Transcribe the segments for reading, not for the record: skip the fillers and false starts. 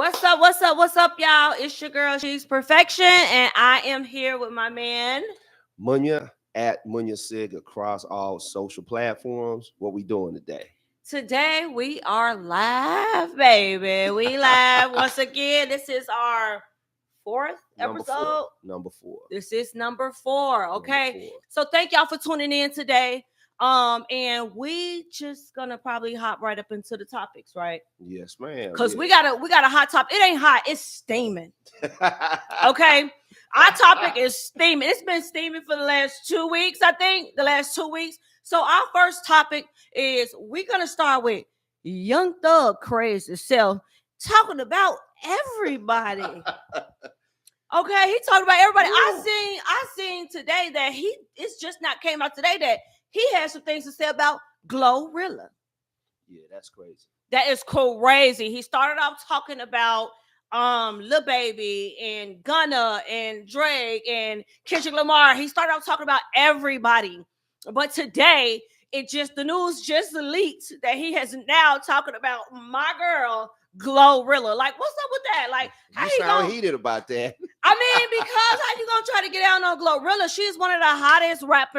What's up? What's up? What's up, y'all? It's your girl, She's Perfection, and I am here with my man. Munya at Munya Sig across all social platforms. What we doing today? Today we are live, baby. We live once again. This is our fourth episode. Number four. This is number 4. Okay. Number 4. So thank y'all for tuning in today. And we just gonna probably hop right up into the topics, right? Yes, ma'am. Because we got a hot topic. It ain't hot, it's steaming. Okay. Our topic is steaming. It's been steaming for the last 2 weeks, I think. The last 2 weeks. So our first topic is we're gonna start with Young Thug crazy self talking about everybody. Okay, he talking about everybody. Ooh. I seen today that it's just not came out today that he has some things to say about Glorilla. Yeah, that's crazy. That is crazy. He started off talking about Lil Baby and Gunna and Drake and Kendrick Lamar. He started off talking about everybody. But today, the news just leaked that he has now talking about my girl Glorilla. Like, what's up with that? Like, how you sound heated about that. I mean, because how you gonna try to get out on Glorilla? She's one of the hottest rap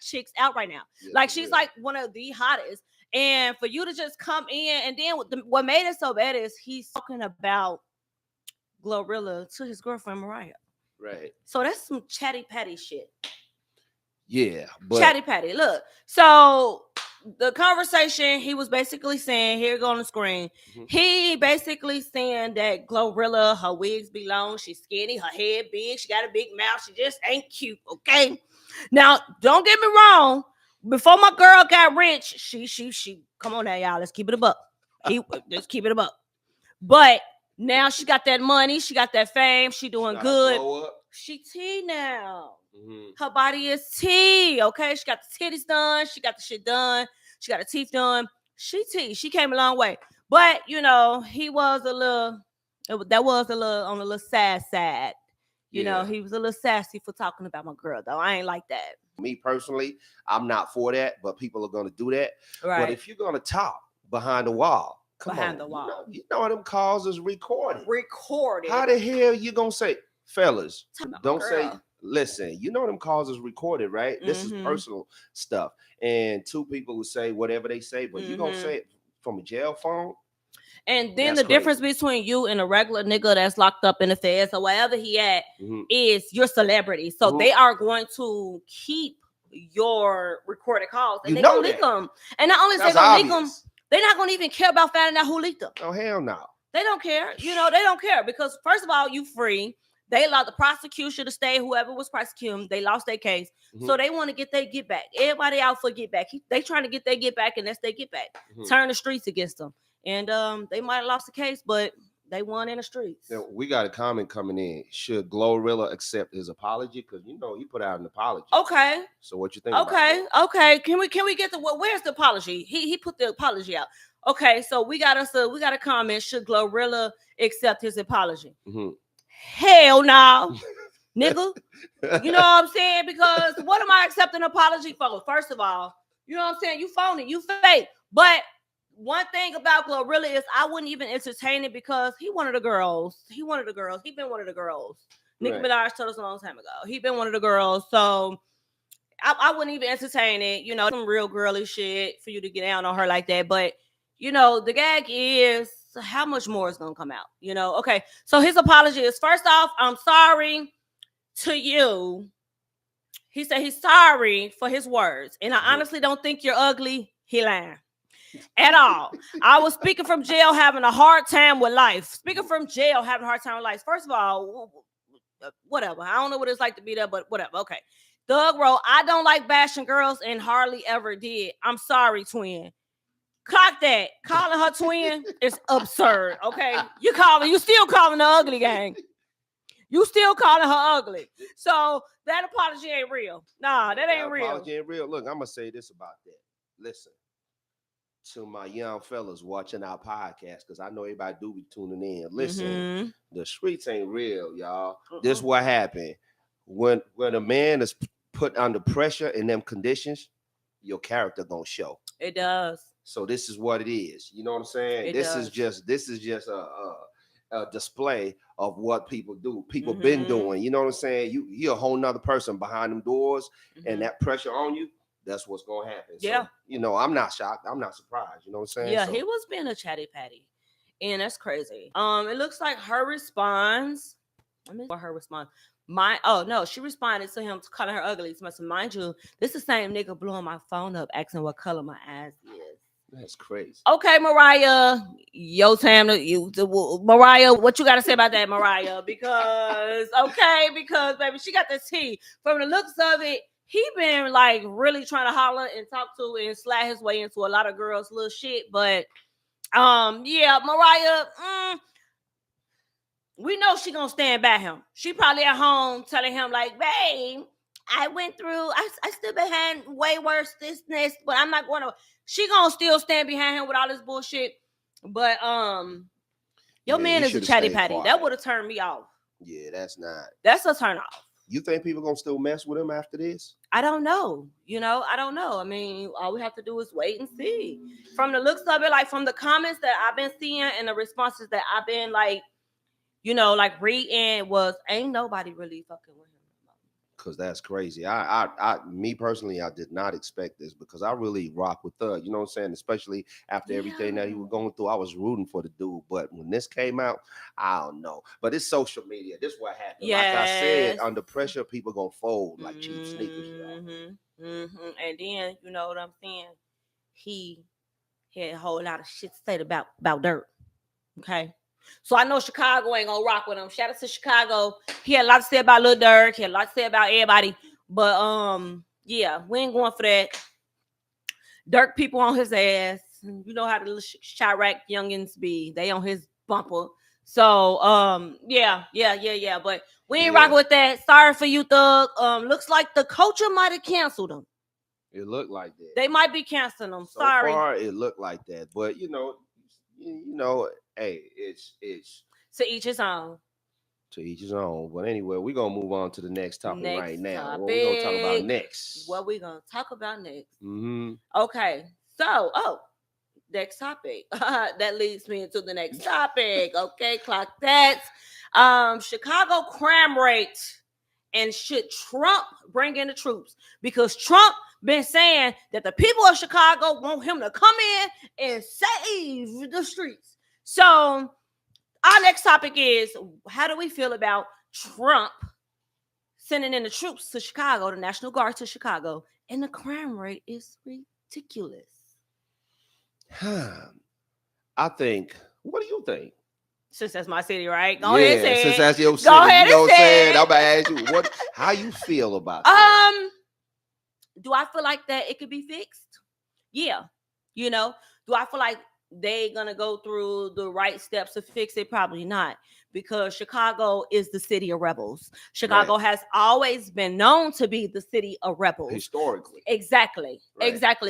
chicks out right now. Yeah, like, she's like one of the hottest. And for you to just come in, and then what made it so bad is he's talking about Glorilla to his girlfriend Mariah. Right. So that's some chatty patty shit. Yeah, but chatty patty. Look, so the conversation he was basically saying, here go on the screen. Mm-hmm. He basically saying that Glorilla, her wigs be long, she's skinny, her head big, she got a big mouth, she just ain't cute. Okay. Now, don't get me wrong. Before my girl got rich, she come on now, y'all. Let's keep it a buck. Let's keep it a buck. But now she got that money, she got that fame, she doing good. She T now. Mm-hmm. Her body is T. Okay, she got the titties done, she got the shit done, she got the teeth done. She T. She came a long way. But he was a little. That was a little on a little sad side. You know, he was a little sassy for talking about my girl, though. I ain't like that. Me personally, I'm not for that, but people are going to do that. Right. But if you're going to talk behind the wall, the wall. You know them calls is recorded. Recorded. How the hell you going to say, fellas, don't say, listen, you know them calls is recorded, right? Mm-hmm. This is personal stuff. And two people will say whatever they say, but you're going to say it from a jail phone? And then the difference between you and a regular nigga that's locked up in the feds or wherever he at is your celebrity. So they are going to keep your recorded calls. And they're going to leak them. And not only is they going to leak them, they're not going to even care about finding out who leaked them. Oh, hell no. They don't care. They don't care because, first of all, you free. They allowed the prosecution to stay, whoever was prosecuting. They lost their case. Mm-hmm. So they want to get their get back. Everybody out for get back. They trying to get their get back, and that's their get back. Mm-hmm. Turn the streets against them. And they might have lost the case, but they won in the streets. Now, we got a comment coming in. Should Glorilla accept his apology? Because he put out an apology. Okay. So what you think? Okay. Can we get where's the apology? He put the apology out. Okay. So we got a comment. Should Glorilla accept his apology? Mm-hmm. Hell no, nigga. You know what I'm saying? Because what am I accepting an apology for? First of all, you know what I'm saying? You phony, you fake. But one thing about Glorilla is I wouldn't even entertain it because he one of the girls. He been one of the girls. Nicki Minaj told us a long time ago. He been one of the girls. So I wouldn't even entertain it. Some real girly shit for you to get down on her like that. But, the gag is how much more is going to come out? Okay. So his apology is, first off, I'm sorry to you. He said he's sorry for his words. And I honestly don't think you're ugly. He lying. At all. I was speaking from jail having a hard time with life. First of all, whatever. I don't know what it's like to be there, but whatever. Okay. Thug wrote, I don't like bashing girls and hardly ever did. I'm sorry, twin. Clock that. Calling her twin is absurd. Okay. You still calling her ugly, gang. You still calling her ugly. So that apology ain't real. Nah, that ain't real. Apology ain't real. Look, I'm gonna say this about that. Listen. To my young fellas watching our podcast, because I know everybody do be tuning in. Listen, the streets ain't real, y'all. This is what happened. When a man is put under pressure in them conditions, your character gonna show. It does. So this is what it is. You know what I'm saying? This is just a display of what people do. People been doing. You know what I'm saying? You're a whole nother person behind them doors, and that pressure on you. That's what's gonna happen. Yeah. So, you know, I'm not shocked. I'm not surprised. You know what I'm saying? Yeah, he was being a chatty patty. And that's crazy. It looks like her response. Let me see her response. She responded to him calling her ugly. So mind you, this is the same nigga blowing my phone up asking what color my ass is. That's crazy. Okay, Mariah, Mariah, what you got to say about that, Mariah? Because baby, she got the tea. From the looks of it, he been like really trying to holler and talk to and slide his way into a lot of girls' little shit. But yeah, Mariah, we know she gonna stand by him. She probably at home telling him like, babe, I went through, I still behind way worse this, but I'm not gonna. She gonna still stand behind him with all this bullshit. But your man is a chatty patty. That would have turned me off. Yeah, that's a turn off. You think people gonna still mess with him after this? I don't know. I don't know. I mean, all we have to do is wait and see. From the looks of it, like from the comments that I've been seeing and the responses that I've been like reading was ain't nobody really fucking with him. Cause that's crazy. Me personally, I did not expect this because I really rock with Thug. You know what I'm saying? Especially after everything that he was going through, I was rooting for the dude. But when this came out, I don't know. But it's social media. This is what happened. Yes. Like I said, under pressure, people gonna fold like cheap sneakers. And then you know what I'm saying? He had a whole lot of shit to say about Dirt. Okay. So I know Chicago ain't gonna rock with him. Shout out to Chicago. He had a lot to say about Lil Durk. He had a lot to say about everybody. But yeah, we ain't going for that. Durk people on his ass. You know how the little Chirac youngins be. They on his bumper. So yeah. But we ain't rocking with that. Sorry for you, Thug. Looks like the culture might have canceled him. It looked like that. They might be canceling him. So Sorry. far, it looked like that. But you know, hey, it's to each his own. To each his own. But anyway, we're gonna move on to the next topic right now. What we're gonna talk about next? What we gonna talk about next? Mm-hmm. Okay, so next topic. That leads me into the next topic. Okay, clock that. Chicago crime rate, and should Trump bring in the troops? Because Trump been saying that the people of Chicago want him to come in and save the streets. So our next topic is, how do we feel about Trump sending in the troops to Chicago, the National Guard to Chicago, and the crime rate is ridiculous? I think, what do you think? Since that's my city, right? Go ahead and say since it. That's your city. Go ahead and say it. I'm gonna ask you how you feel about that. Do I feel like that it could be fixed? Yeah. Do I feel like they gonna go through the right steps to fix it? Probably not, because Chicago is the city of rebels. Chicago has always been known to be the city of rebels historically. Exactly.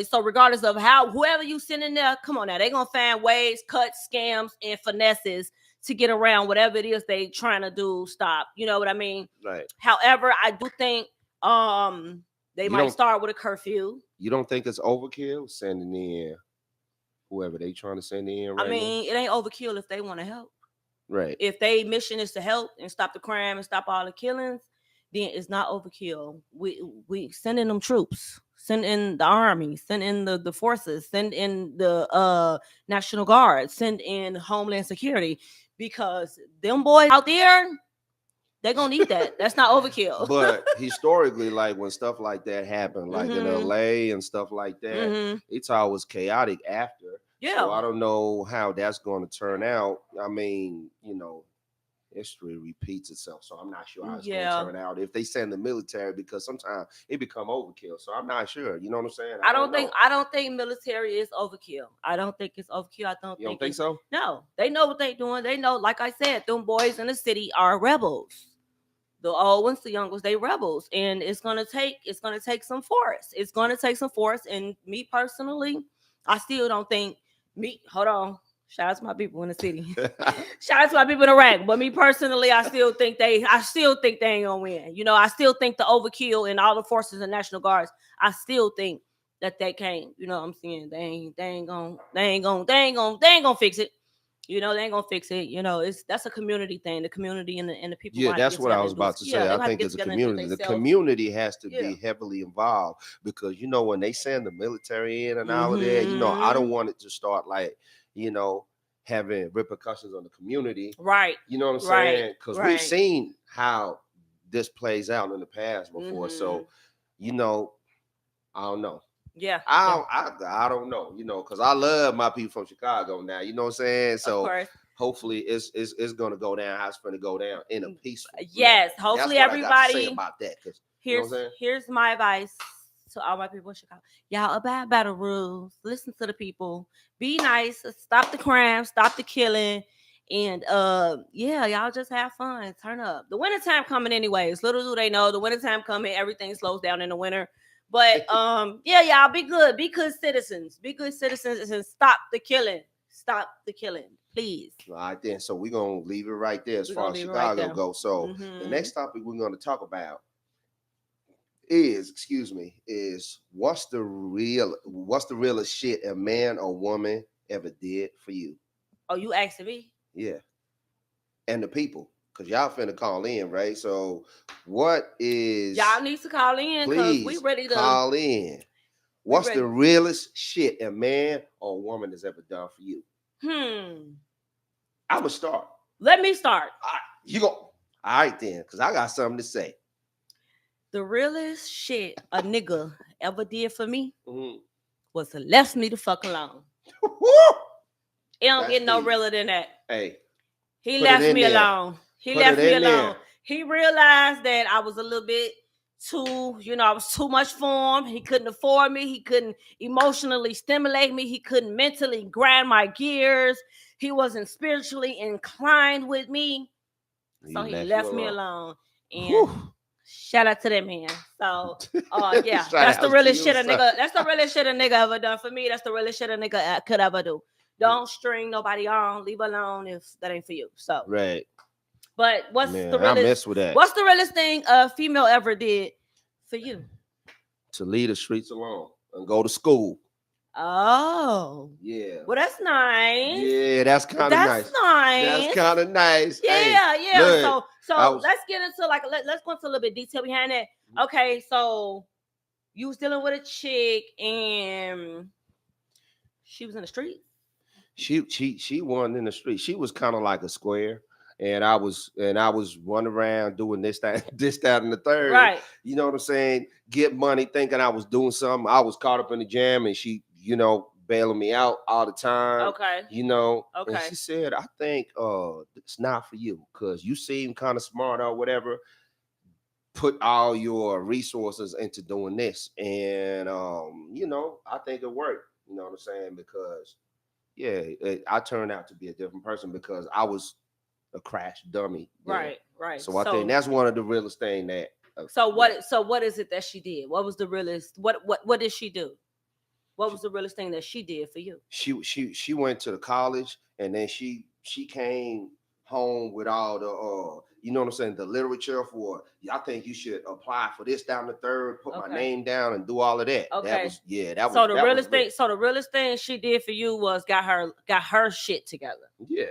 So regardless of whoever you send in there, come on now, they're gonna find ways, cuts, scams, and finesses to get around whatever it is they trying to do. Stop. You know what I mean? Right. However, I do think they might start with a curfew. You don't think it's overkill sending in whoever they trying to send in? Right, I mean, it ain't overkill if they want to help. Right. If their mission is to help and stop the crime and stop all the killings, then it's not overkill. We send in them troops, send in the army, send in the forces, send in the National Guard, send in Homeland Security, because them boys out there, they're gonna need that. That's not overkill. But historically, like when stuff like that happened, like in LA and stuff like that, it's always chaotic after. Yeah. So I don't know how that's going to turn out. I mean, history repeats itself. So I'm not sure how it's going to turn out if they send the military, because sometimes it become overkill. So I'm not sure. You know what I'm saying? I don't think military is overkill. I don't think it's overkill. You don't think so? No. They know what they're doing. They know, like I said, them boys in the city are rebels. The old ones, the young ones, they rebels. And it's gonna take some force. It's gonna take some force. And me personally, I still don't think hold on. Shout out to my people in the city. Shout out to my people in Iraq. But me personally, I still think they ain't gonna win. I still think the overkill and all the forces and National Guards, I still think that they can't, you know what I'm saying? They ain't gonna fix it. You know, they ain't gonna fix it. You know, that's a community thing. The community and the people. Yeah, that's what I was about to say. I think it's a community. The community has to be heavily involved because, you know, when they send the military in and out of there, you know, I don't want it to start like, you know, having repercussions on the community. Right. You know what I'm saying? Because we've seen how this plays out in the past before. So, you know, I don't know. Yeah. I don't know, you know, because I love my people from Chicago now. You know what I'm saying? So hopefully it's gonna go down how it's gonna go down in a peaceful way. Yes, hopefully everybody I got to say about that. Here's my advice to all my people in Chicago. Y'all abide by the rules, listen to the people, be nice, stop the crime, stop the killing. And y'all just have fun. Turn up. The wintertime coming anyways. Little do they know the wintertime coming, everything slows down in the winter. But y'all be good. Be good citizens. Be good citizens and stop the killing. Stop the killing, please. All right, then. So we're gonna leave it right there as far as Chicago goes. So the next topic we're gonna talk about is what's the realest shit a man or woman ever did for you? Oh, you asking me? Yeah. And the people. Because y'all finna call in, right? So what is... Y'all need to call in because we ready to... call in. What's the realest shit a man or woman has ever done for you? I'm going to start. Let me start. All right, you go. All right, then, because I got something to say. The realest shit a nigga ever did for me was to left me the fuck alone. It don't get no realer than that. Hey. He left me alone. He left me alone. He realized that I was a little bit too, I was too much for him. He couldn't afford me. He couldn't emotionally stimulate me. He couldn't mentally grind my gears. He wasn't spiritually inclined with me. So he left me alone. And shout out to that man. So that's the realest shit a nigga. That's the realest shit a nigga ever done for me. That's the realest shit a nigga could ever do. Don't string nobody on. Leave alone if that ain't for you. So right. But what's the realest? I mess with that. What's the realest thing a female ever did for you? To leave the streets alone and go to school. Oh. Yeah. Well, that's nice. Yeah, that's kind of nice. That's kind of nice. Yeah, hey, yeah. So let's get into let's go into a little bit detail behind that. Okay, so you was dealing with a chick and she was in the street. She wasn't in the street. She was kind of like a square. And I was running around doing this, that, and the third. Right. You know what I'm saying? Get money, thinking I was doing something. I was caught up in the jam, and she, bailing me out all the time. Okay. Okay. And she said, I think it's not for you because you seem kind of smart or whatever. Put all your resources into doing this. And I think it worked. You know what I'm saying? Because I turned out to be a different person because I was a crash dummy. Right. So I think that's one of the realest thing that. So what is it that she did? What was the realest? What did she do? What was the realest thing that she did for you? She went to the college and then she came home with all the the literature for. I think you should apply for this down the third. Put my name down and do all of that. Okay. So the realest thing she did for you was got her shit together. Yeah.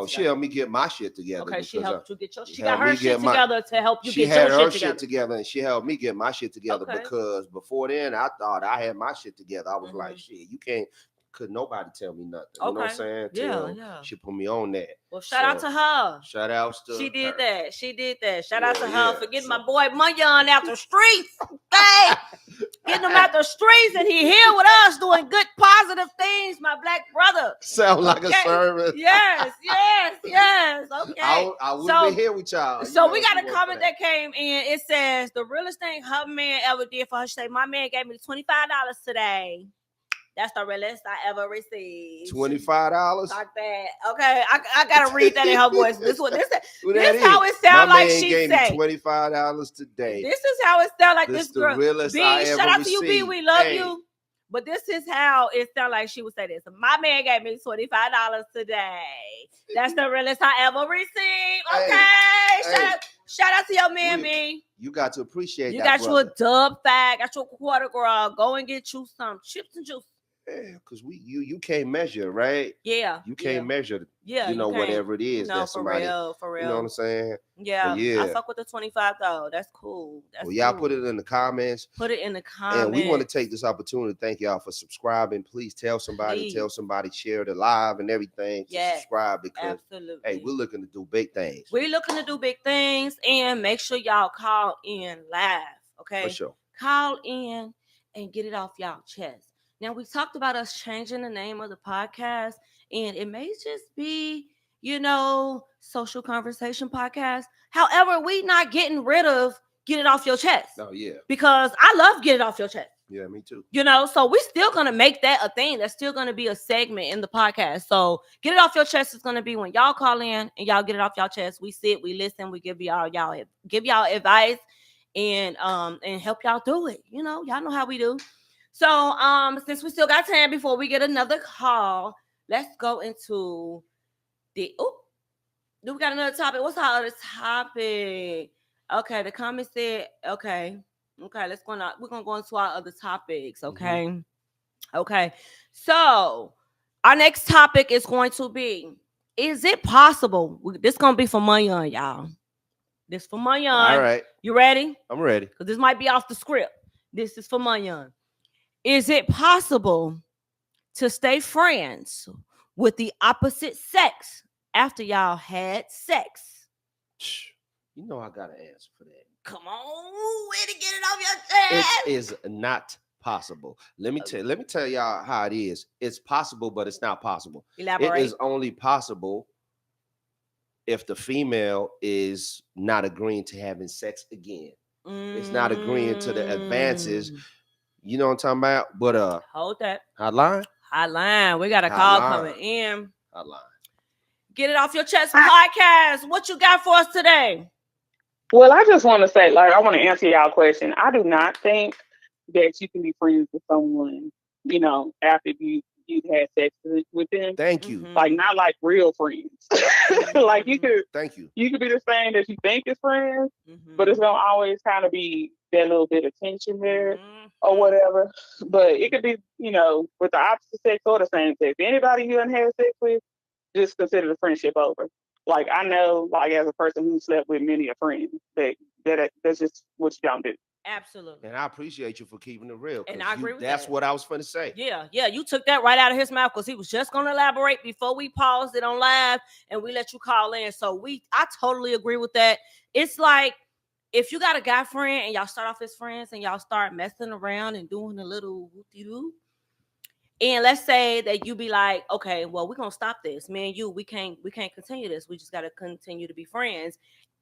She helped me get my shit together. Okay, she helped you get your. She got her shit together to help you get your shit together. She had her shit together, and she helped me get my shit together because before then I thought I had my shit together. I was like, shit, could nobody tell me nothing. You know what I'm saying? Yeah. She put me on that. Well, shout out to her. Shout out to She did that. Shout out to her for getting my boy Munyon out the streets. Okay. Getting him out the streets and he here with us doing good, positive things, my black brother. Sound like a service. Yes. Okay. I wouldn't be here with y'all. So we got a comment that came in. It says, the realest thing her man ever did for her. She said, my man gave me $25 today. That's the realest I ever received. $25? Like that. Okay, I gotta read that in her voice. This is how it sounds like she gave say. Me $25 today. This is how it sounds like this girl. The realest B, I ever shout out received. to you, B. We love you. But this is how it sounds like she would say this. My man gave me $25 today. That's the realest I ever received. Okay. Shout out to your man, B. You got to appreciate you that. You got you a dub fag, got your quarter girl. Go and get you some chips and juice. Yeah, because you can't measure, right? Yeah. You can't measure, you know, whatever it is that somebody, for real. You know what I'm saying? Yeah. I fuck with the 25 though. That's cool. Well, y'all put it in the comments. Put it in the comments. And we want to take this opportunity to thank y'all for subscribing. Please tell somebody, share the live and everything. Subscribe because hey, we're looking to do big things. We're looking to do big things, and make sure y'all call in live. Okay. For sure. Call in and get it off y'all chest. Now, we talked about us changing the name of the podcast, and it may just be, Social Conversation Podcast. However, we not getting rid of Get It Off Your Chest. Oh, yeah. Because I love Get It Off Your Chest. Yeah, me too. So we're still going to make that a thing. That's still going to be a segment in the podcast. So Get It Off Your Chest is going to be when y'all call in and y'all get it off y'all chest. We sit, we listen, we give y'all advice and help y'all do it. Y'all know how we do. So, since we still got time before we get another call, let's go into do we got another topic? What's our other topic? Okay, the comment said, okay, we're gonna go into our other topics, okay? Mm-hmm. Okay, so our next topic is going to be, is it possible? This is gonna be for Mayan, y'all. This for Mayan. All right. You ready? I'm ready. Because this might be off the script. This is for Mayan. Is it possible to stay friends with the opposite sex after y'all had sex? You know I got an answer for that. Come on, way to get it off your chest. It is not possible. Let me tell y'all how it is. It's possible, but it's not possible. Elaborate. It is only possible if the female is not agreeing to having sex again. It's not agreeing to the advances. You know what I'm talking about? But hold that. Hotline. We got a call coming in. Hotline. Get It Off Your Chest podcast. What you got for us today? Well, I just want to say, I want to answer y'all question. I do not think that you can be friends with someone, after you've had sex with them. Thank you. Not like real friends. You could. Thank you. You could be the same that you think is friends, but it's gonna always kind of be that little bit of tension there or whatever. But it could be, with the opposite sex or the same sex. Anybody you done had sex with, just consider the friendship over. I know, as a person who slept with many a friend, that's just what you don't do. Absolutely. And I appreciate you for keeping it real. And I agree with that's what I was going to say. Yeah. You took that right out of his mouth because he was just going to elaborate before we paused it on live and we let you call in. So I totally agree with that. It's like, if you got a guy friend and y'all start off as friends and y'all start messing around and doing a little whoop-de-doo, and let's say that you be like, okay, well, we're going to stop this. Me and you, we can't continue this. We just got to continue to be friends.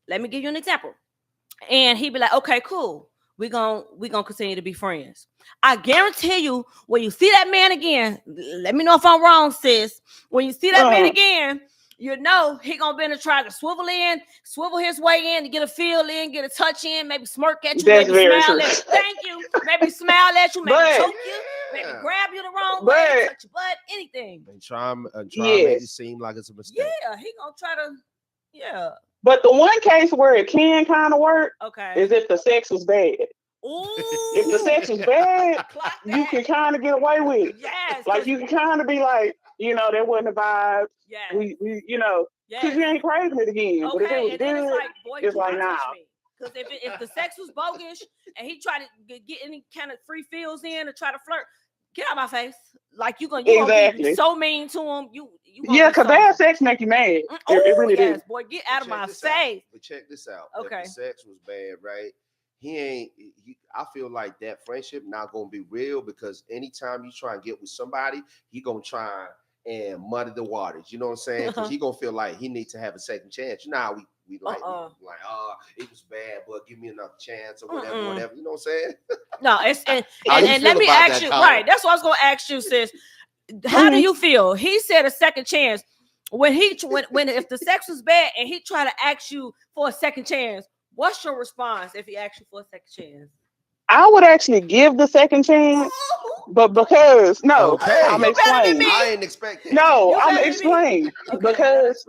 Let me give you an example. And he'd be like, okay, cool. We're gonna continue to be friends. I guarantee you, when you see that man again, let me know if I'm wrong, sis. When you see that man again, he gonna be to try to swivel his way in to get a feel in, get a touch in, maybe smirk at you, That's maybe smile at you. Thank you. Maybe smile at you, maybe choke you, maybe grab you the wrong way, touch your butt, anything. And try to make it seem like it's a mistake. Yeah, he gonna try to, yeah. But the one case where it can kind of work is if the sex was bad. Ooh. If the sex was bad, you can kind of get away with it. Yes. You can kind of be like, that wasn't a vibe. Yeah. We because you ain't craving it again. Okay. But if it was and good, then it's like, boy, it's like, nah. Because if the sex was bogus and he tried to get any kind of free feels in or try to flirt, get out of my face. You gonna be so mean to him. Because bad sex make you mad. It really does. Boy, get out of my face. But check this out. Okay. If the sex was bad, right? I feel like that friendship not gonna be real because anytime you try and get with somebody, he gonna try and muddy the waters. You know what I'm saying? Because he gonna feel like he needs to have a second chance. You know how we like, it was bad, but give me another chance or whatever. You know what I'm saying? No, and let me ask you, right? That's what I was gonna ask you, sis. How do you feel? He said a second chance. When if the sex was bad and he tried to ask you for a second chance, what's your response if he asked you for a second chance? I would actually give the second chance, but because I'm explaining. I ain't expecting. No, I'm explaining because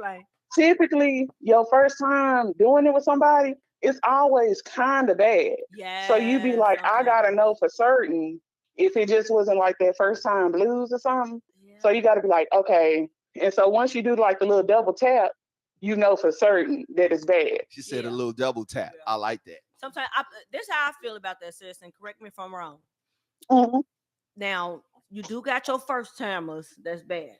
typically your first time doing it with somebody, it's always kind of bad. Yeah. So you be like, I gotta know for certain if it just wasn't like that first time blues or something. Yeah. So you gotta be like, okay. And so once you do like the little double tap, you know for certain that it's bad. She said a little double tap. Yeah. I like that. Sometimes this is how I feel about that, sis, and correct me if I'm wrong. Mm-hmm. Now, you do got your first timers that's bad.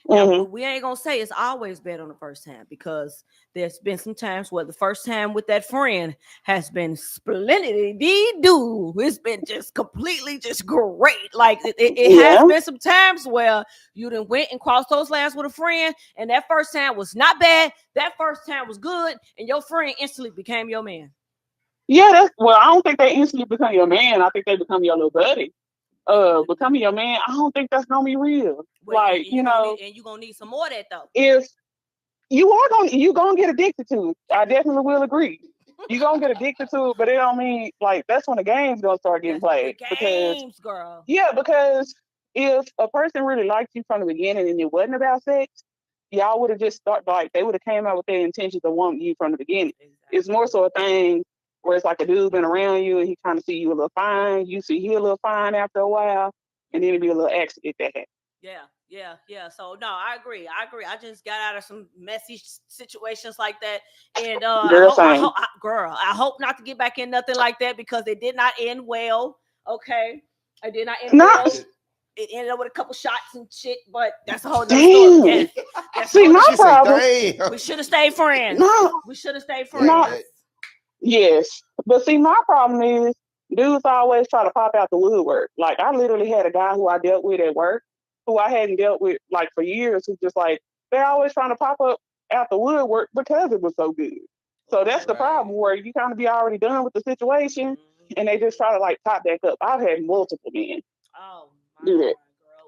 Mm-hmm. Now, we ain't gonna say it's always bad on the first time, because there's been some times where the first time with that friend has been splendidly do. It's been just completely just great. Like it has been some times where you done went and crossed those lines with a friend, and that first time was not bad. That first time was good, and your friend instantly became your man. Yeah, I don't think they instantly become your man. I think they become your little buddy. Becoming your man, I don't think that's gonna be real. Well, like, you know, and you're gonna need some more of that though. If you gonna get addicted to it. I definitely will agree. You're gonna get addicted to it, but it don't mean like that's when the game's gonna start getting played. The games, girl. Yeah, because if a person really liked you from the beginning and it wasn't about sex, y'all would have just started like they would have came out with their intentions of wanting you from the beginning. Exactly. It's more so a thing where it's like a dude been around you and he kind of see you a little fine, you see he a little fine after a while, and then it'd be a little accident that happens. Yeah. So no, I agree. I just got out of some messy situations like that, and I hope not to get back in nothing like that, because it did not end well. Okay, it did not end well. It ended up with a couple shots and shit, but that's a whole other story. Yes. See, my problem. We should have stayed friends. No, we should have stayed friends. No. Yes, but see, my problem is dudes always try to pop out the woodwork. Like, I literally had a guy who I dealt with at work, who I hadn't dealt with like for years, who's just like, they're always trying to pop up out the woodwork because it was so good. So that's the problem, where you kind of be already done with the situation, and they just try to like pop back up. I've had multiple men do that.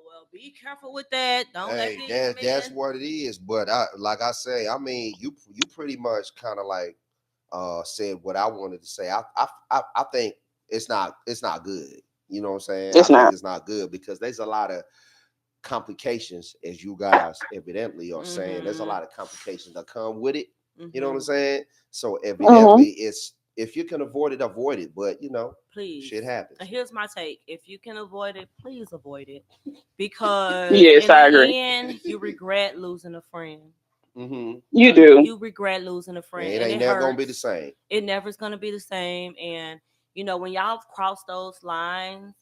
Well, be careful with that. Don't that's what it is. But like I say, I mean, you pretty much kind of like said what I wanted to say. I think it's not good. You know what I'm saying? It's not good, because there's a lot of complications, as you guys evidently are saying. There's a lot of complications that come with it. You know what I'm saying? So evidently, it's, if you can avoid it. But you know, please, shit happens. Here's my take: if you can avoid it, please avoid it, because yes, I agree. End, you regret losing a friend. Mm-hmm. You do. You regret losing a friend. It ain't never gonna be the same. It never's gonna be the same. And you know, when y'all cross those lines,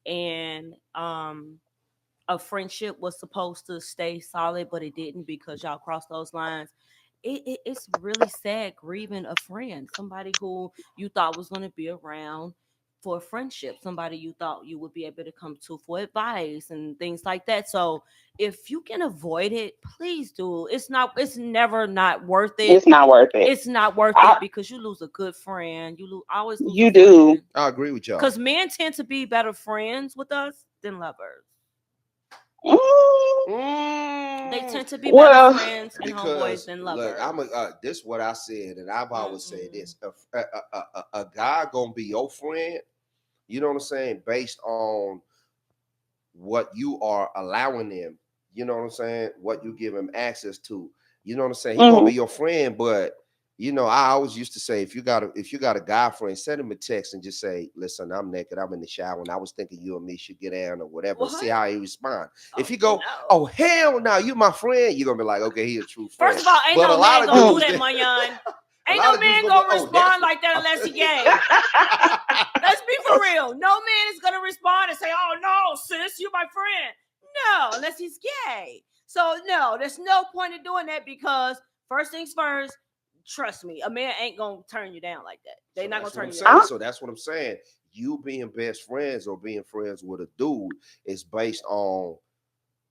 and a friendship was supposed to stay solid, but it didn't because y'all crossed those lines. It's really sad grieving a friend, somebody who you thought was going to be around for a friendship, somebody you thought you would be able to come to for advice and things like that. So if you can avoid it, please do. It's never not worth it. It's not worth it. It's not worth it, because you lose a good friend. You always lose you do. Friend. I agree with y'all. Because men tend to be better friends with us than lovers. They tend to be better friends and homeboys than lovers. Look, this is what I said, and I've always said this: a guy gonna be your friend, you know what I'm saying, based on what you are allowing them. You know what I'm saying? What you give him access to. You know what I'm saying? He's gonna be your friend, but you know, I always used to say, if you got a guy friend, send him a text and just say, listen, I'm naked, I'm in the shower, and I was thinking you and me should get down or whatever. What? See how he responds. If you go, oh hell no, you my friend, you're gonna be like, okay, he a true friend. First of all, ain't no man gonna do that, Mayan. Ain't no man gonna respond like that unless he gay. Let's be for real. No man is gonna respond and say, oh no, sis, you my friend. No, unless he's gay. So no, there's no point in doing that, because first things first, trust me, a man ain't gonna turn you down like that. They're not gonna turn you down. So that's what I'm saying. You being best friends or being friends with a dude is based on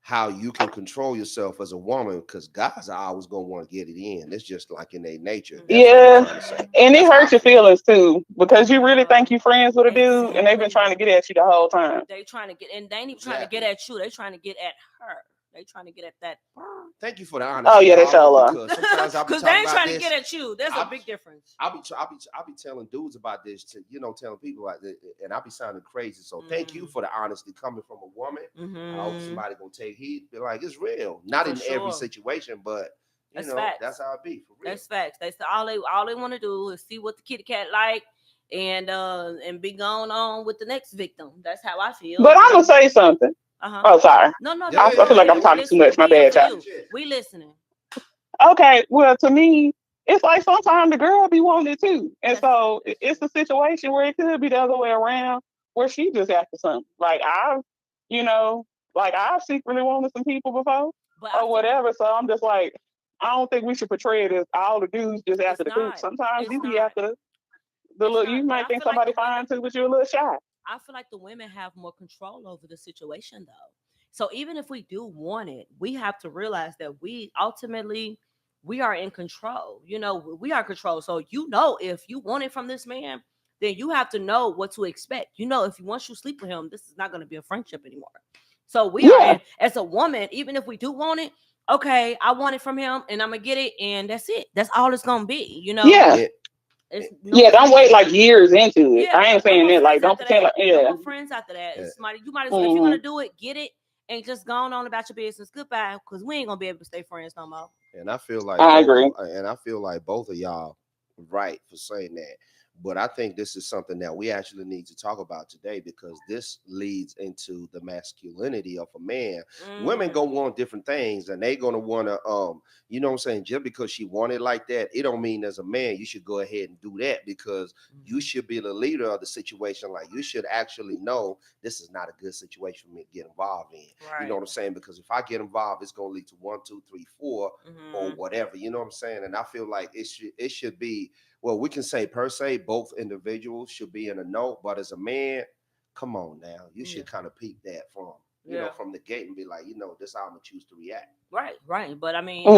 how you can control yourself as a woman, because guys are always gonna want to get it in. It's just like in their nature. That's and it hurts your feelings too, because you really think you friends with a dude, and they've been trying to get at you the whole time. They trying to get, and they ain't even trying to get at you. They trying to get at her. They trying to get at that. Thank you for the honesty. Oh yeah, they sure are. Because they ain't trying to get at you. There's a big difference. I'll be telling dudes about this, to telling people about this, and I'll be sounding crazy. So thank you for the honesty coming from a woman. I hope somebody gonna take heed. Be like, it's real. Not in every situation, but That's you know, facts. that's how it be for real. That's facts. That's all they want to do is see what the kitty cat like, and be going on with the next victim. That's how I feel. But I'm gonna say something. Oh, sorry. No. I feel like I'm talking too much. My bad, y'all. We listening. Okay, well, to me, it's like sometimes the girl be wanting it too, and so it's a situation where it could be the other way around, where she just after something. Like I've secretly wanted some people before, or whatever. So I'm just like, I don't think we should portray it as all the dudes just after the coop. Sometimes you be after the little. You might think somebody fine too, but you're a little shy. I feel like the women have more control over the situation, though. So even if we do want it, we have to realize that we ultimately are in control. You know, we are in control. So if you want it from this man, then you have to know what to expect. You know, if once you sleep with him, this is not going to be a friendship anymore. So we are as a woman, even if we do want it, okay, I want it from him, and I'm gonna get it, and that's it. That's all it's gonna be. You know. Yeah. Don't wait like years into it. I ain't saying that. Like, don't pretend like no friends after that. Somebody, you might as well, if you're gonna do it, get it, and just go on about your business. Goodbye, because we ain't gonna be able to stay friends no more. And I feel like I agree. And I feel like both of y'all right for saying that. But I think this is something that we actually need to talk about today, because this leads into the masculinity of a man. Women gonna want different things, and they gonna want to, you know what I'm saying? Just because she wanted like that, it don't mean as a man you should go ahead and do that, because you should be the leader of the situation. Like, you should actually know this is not a good situation for me to get involved in. Right. You know what I'm saying? Because if I get involved, it's gonna lead to 1, 2, 3, 4, or whatever. You know what I'm saying? And I feel like it should be. Well, we can say per se both individuals should be in a no, but as a man, come on now, you should kind of peep that from from the gate and be like, this is how I'm gonna choose to react. Right. But I mean,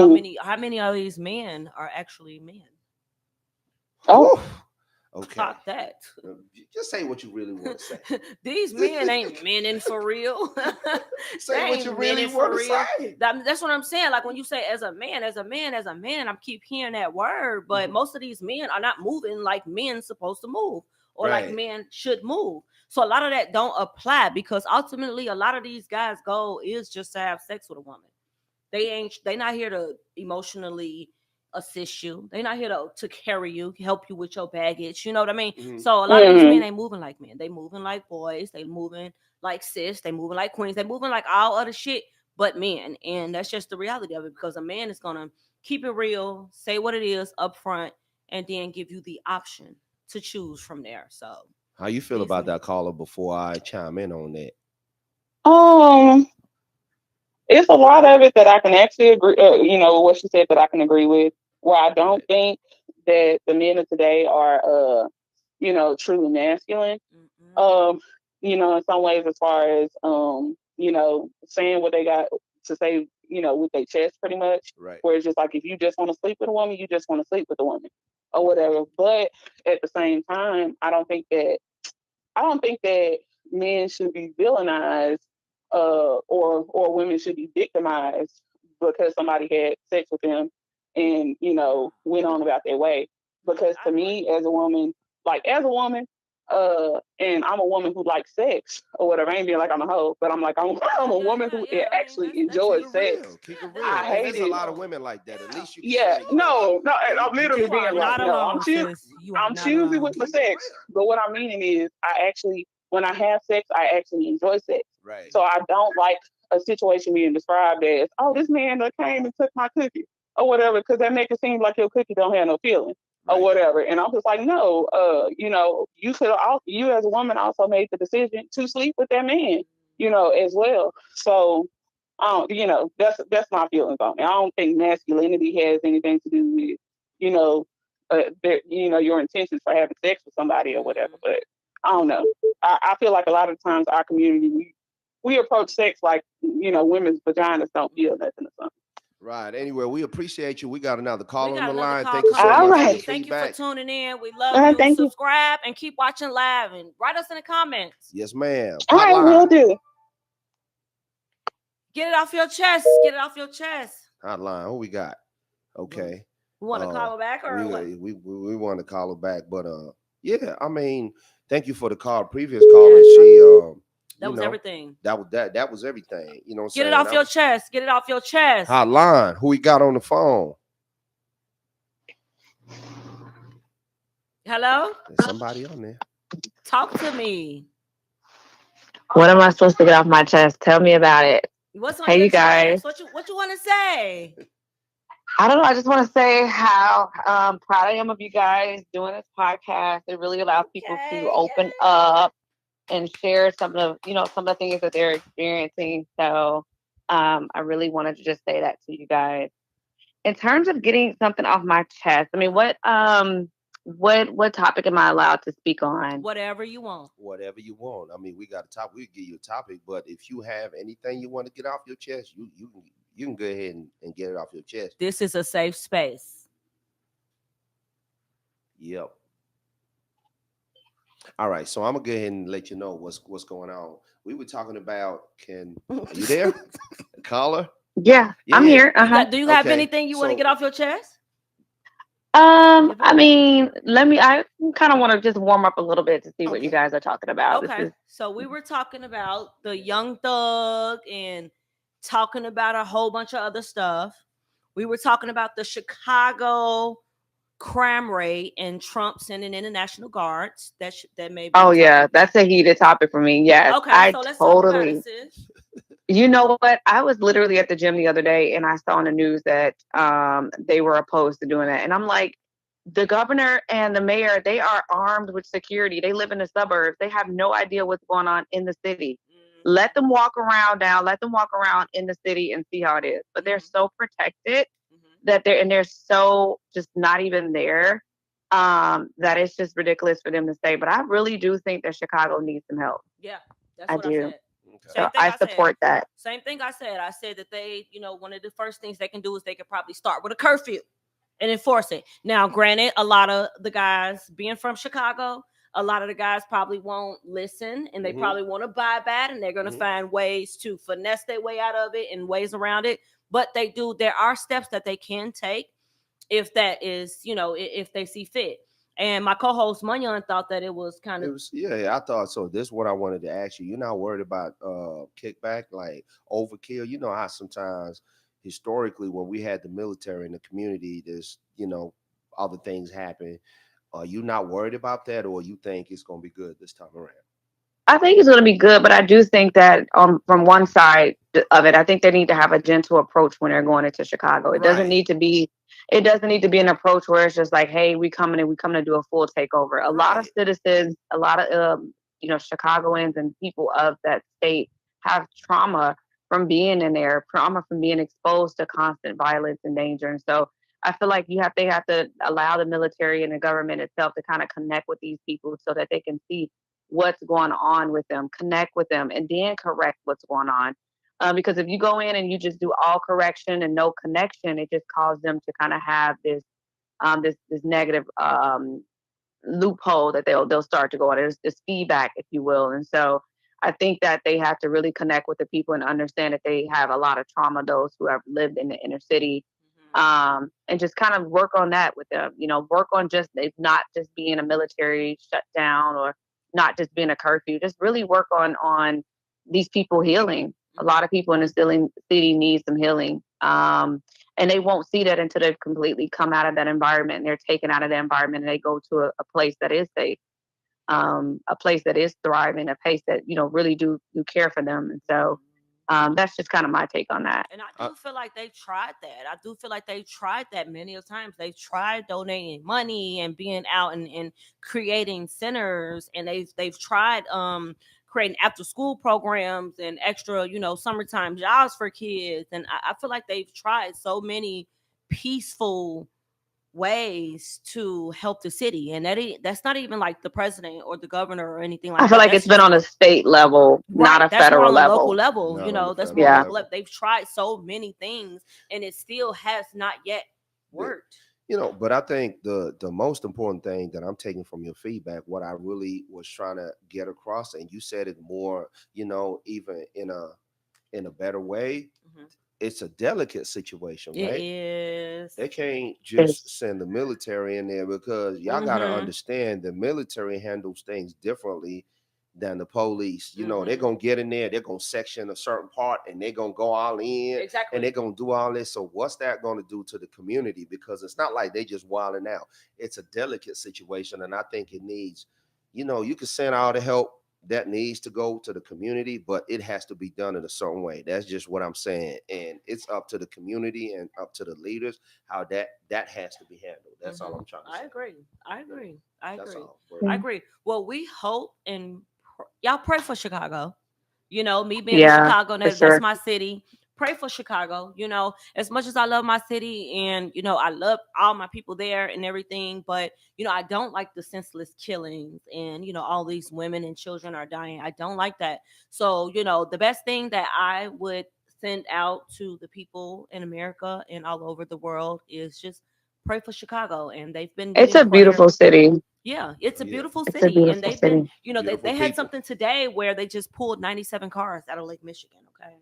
how many of these men are actually men? Oh, okay. Talk that. Just say what you really want to say. These men ain't men for real. Say what you really want to say. That's what I'm saying. Like when you say as a man, I keep hearing that word, but most of these men are not moving like men supposed to move, or like men should move. So a lot of that don't apply, because ultimately a lot of these guys' goal is just to have sex with a woman. They not here to emotionally assist you. They're not here to carry you, help you with your baggage. You know what I mean? So a lot of these men ain't moving like men. They moving like boys. They moving like sis. They moving like queens. They moving like all other shit but men. And that's just the reality of it, because a man is gonna keep it real, say what it is up front, and then give you the option to choose from there. So how you feel about that, caller, before I chime in on that? It's a lot of it that I can actually agree, what she said, that I can agree with, where I don't think that the men of today are, truly masculine. In some ways, as far as, saying what they got to say, with their chest, pretty much. Right. Where it's just like, if you just want to sleep with a woman, you just want to sleep with a woman or whatever. But at the same time, I don't think that men should be villainized, or women should be victimized because somebody had sex with them and went on about their way. Because to me, as a woman, and I'm a woman who likes sex or whatever. I ain't being like I'm a hoe, but I'm a woman who actually enjoys sex. Keep it real. I hate it. A lot of women like that. At least you can I'm literally being like, I'm choosy with my sex. But what I'm meaning is, when I have sex, I actually enjoy sex. Right. So I don't like a situation being described as, oh, this man came and took my cookie or whatever, because that makes it seem like your cookie don't have no feeling or whatever. And I'm just like, no, you as a woman also made the decision to sleep with that man, as well. So, that's my feelings on it. I don't think masculinity has anything to do with, your intentions for having sex with somebody or whatever. But I don't know. I feel like a lot of times our community, we approach sex like, women's vaginas don't feel nothing or something. Right. Anyway, we appreciate you. We got another caller on the line. Thank you so much. Thank you for tuning in. We love you. Subscribe and keep watching live, and write us in the comments. Yes, ma'am. I will do. Get it off your chest. Get it off your chest. Hotline. Who we got? Okay. We want to call her back, or we want to call her back, but yeah. I mean, thank you for the call. Previous caller, she that was everything. That was everything. You know what I'm saying? Get it off your chest. Get it off your chest. Hotline. Who we got on the phone? Hello? There's somebody on there. Talk to me. What am I supposed to get off my chest? Tell me about it. What's on Hey, your you guys. chest? What you want to say? I don't know. I just want to say how proud I am of you guys doing this podcast. It really allows people to open up and share some of the things that they're experiencing. So I really wanted to just say that to you guys. In terms of getting something off my chest, I mean, what topic am I allowed to speak on? Whatever you want. Whatever you want. I mean, we got a topic. We'll give you a topic, but if you have anything you want to get off your chest, you can go ahead and get it off your chest. This is a safe space. Yep. All right, so I'm gonna go ahead and let you know what's going on. We were talking about. Are you there, caller? Yeah, I'm here. Do you have anything you want to get off your chest? I mean, I kind of want to just warm up a little bit to see what you guys are talking about. Okay. So we were talking about the Young Thug and talking about a whole bunch of other stuff. We were talking about the Chicago crime rate and Trump sending in the National Guards. That may be. Oh yeah, that's a heated topic for me. Yes. Okay, so let's talk about it, sis. You know what? I was literally at the gym the other day and I saw on the news that they were opposed to doing that. And I'm like, the governor and the mayor, they are armed with security. They live in the suburbs. They have no idea what's going on in the city. Let them walk around in the city and see how it is. But they're so protected that they're so just not even there that it's just ridiculous for them to say. But I really do think that Chicago needs some help. Yeah, that's what I do. So I support that. Same thing I said. I said that they, one of the first things they can do is they could probably start with a curfew and enforce it. Now, granted, a lot of the guys being from Chicago, a lot of the guys probably won't listen and they probably won't abide by it, and they're going to find ways to finesse their way out of it and ways around it. But there are steps that they can take if that is, if they see fit. And my co-host Munyon thought that it was kind of. Yeah, I thought so. This is what I wanted to ask you. You're not worried about kickback, like overkill? You know how sometimes historically when we had the military in the community, there's, other things happen. Are you not worried about that, or you think it's going to be good this time around? I think it's going to be good, but I do think that from one side of it, I think they need to have a gentle approach when they're going into Chicago. It doesn't need to be an approach where it's just like, hey, we coming to do a full takeover. A lot of citizens, a lot of Chicagoans and people of that state have trauma from being in there, trauma from being exposed to constant violence and danger. And so I feel like they have to allow the military and the government itself to kind of connect with these people so that they can see what's going on with them, connect with them, and then correct what's going on. Because if you go in and you just do all correction and no connection, it just causes them to kind of have this negative loophole that they'll start to go on. There's this feedback, if you will. And so I think that they have to really connect with the people and understand that they have a lot of trauma, those who have lived in the inner city, and just kind of work on that with them. Work on just not just being a military shutdown or not just being a curfew, just really work on these people healing. A lot of people in the city need some healing. And they won't see that until they've completely come out of that environment and they're taken out of the environment and they go to a place that is safe, a place that is thriving, a place that, really do care for them. And so that's just kind of my take on that. And I do feel like they've tried that. I do feel like they've tried that many of times. They've tried donating money and being out and creating centers, and they've tried creating after school programs and extra, summertime jobs for kids. And I feel like they've tried so many peaceful ways to help the city, and that's not even like the president or the governor or anything like that. I feel like it's been on a state level, not a federal level. Local level, that's more level. They've tried so many things and it still has not yet worked. But I think the most important thing that I'm taking from your feedback, what I really was trying to get across, and you said it more, even in a better way. It's a delicate situation, right? It is. They can't just send the military in there because y'all got to understand the military handles things differently than the police. You know, they're gonna get in there, they're gonna section a certain part, and they're gonna go all in, Exactly. and they're gonna do all this. So what's that gonna do to the community? Because it's not like they just wilding out. It's a delicate situation, and I think it needs, you know, you can send all the help that needs to go to the community, but it has to be done in a certain way. That's just what I'm saying. And it's up to the community and up to the leaders how that has to be handled. That's all I'm trying to say. I agree. That's all. I agree. Well, we hope and y'all pray for Chicago. You know, me being in Chicago, that's my city. Pray for Chicago. You know, as much as I love my city and, you know, I love all my people there and everything, but, you know, I don't like the senseless killings and, you know, all these women and children are dying. I don't like that. So, you know, the best thing that I would send out to the people in America and all over the world is just pray for Chicago. And they've been, it's a beautiful city. Yeah, it's a beautiful It's city. a beautiful And they've city. been, you know, they had people. something today where they just pulled 97 cars out of Lake Michigan. Okay.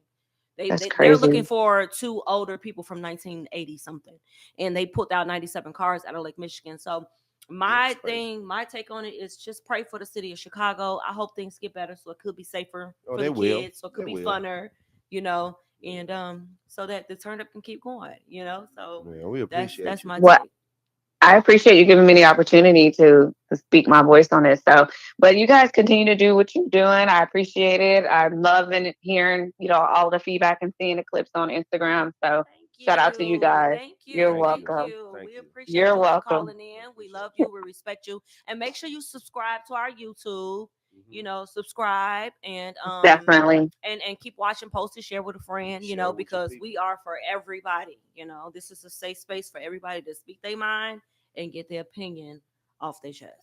That's They're looking crazy. for 2 older people from 1980 something, and they pulled out 97 cars out of Lake Michigan. So my take on it is just pray for the city of Chicago. I hope things get better so it could be safer for the kids, so it could be funner, you know, and so that the turn up can keep going, you know. So yeah, we appreciate that's my What take. I appreciate you giving me the opportunity to speak my voice on this. So, but you guys continue to do what you're doing. I appreciate it. I'm loving hearing, you know, all the feedback and seeing the clips on Instagram. So shout out to you guys. Thank you. You're welcome. We appreciate You're you welcome. calling in. We love you. We respect you. And make sure you subscribe to our YouTube. You know, subscribe and Definitely. and keep watching, post and share with a friend, you know, because we are for everybody. You know, this is a safe space for everybody to speak their mind and get their opinion off their chest.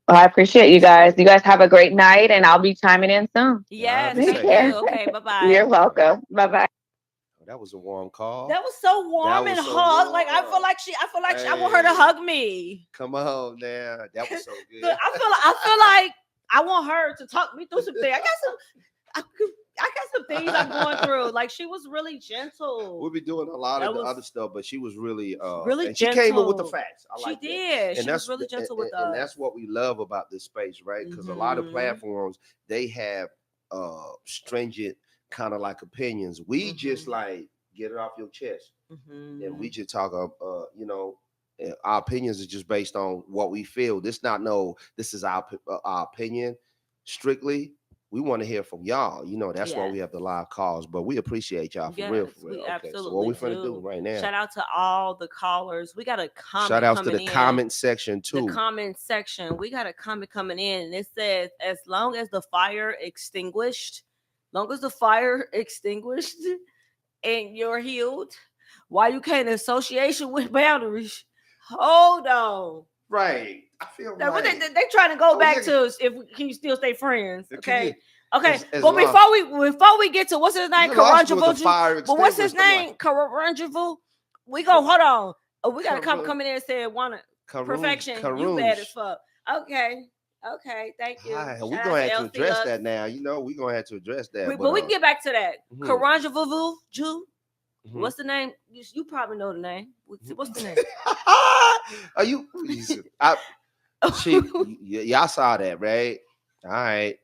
Well, I appreciate you guys. You guys have a great night, and I'll be chiming in soon. Yes, Take thank care. you. Okay, bye-bye. You're welcome. Bye-bye. That was a warm call. That was so warm and hug. Like I feel like I want her to hug me. Come on now. That was so good. I feel like I want her to talk me through some things. I got some things I'm going through. Like she was really gentle. We'll be doing a lot of the other stuff, but she was really really gentle. She came in with the facts. She did. She was really gentle with us. And that's what we love about this space, right? Because a lot of platforms, they have stringent kind of like opinions. We just like get it off your chest. And we just talk you know, our opinions is just based on what we feel. This is our opinion strictly. We want to hear from y'all. You know, that's why we have the live calls. But we appreciate y'all for real. We absolutely so what we finna do right now? Shout out to all the callers. We got a comment. Shout outs to the comment section too. The comment section. We got a comment coming in, and it says, "As long as the fire extinguished, and you're healed, why you can't association with boundaries?" Hold on. Right. I feel like they trying to go back to can you still stay friends? Okay. Okay. As but before we get to what's his name? Karanjavu. But what's his name? Karanjavu. We go, hold on. Oh, we got a comment coming in and say perfection. You bad as fuck. Okay. Thank you. We're gonna have to address that now. You know, we're gonna have to address that. But we can get back to that. Karanjavu Jew. What's the name? You probably know the name. What's the name? Are you? Y'all saw that, right? All right.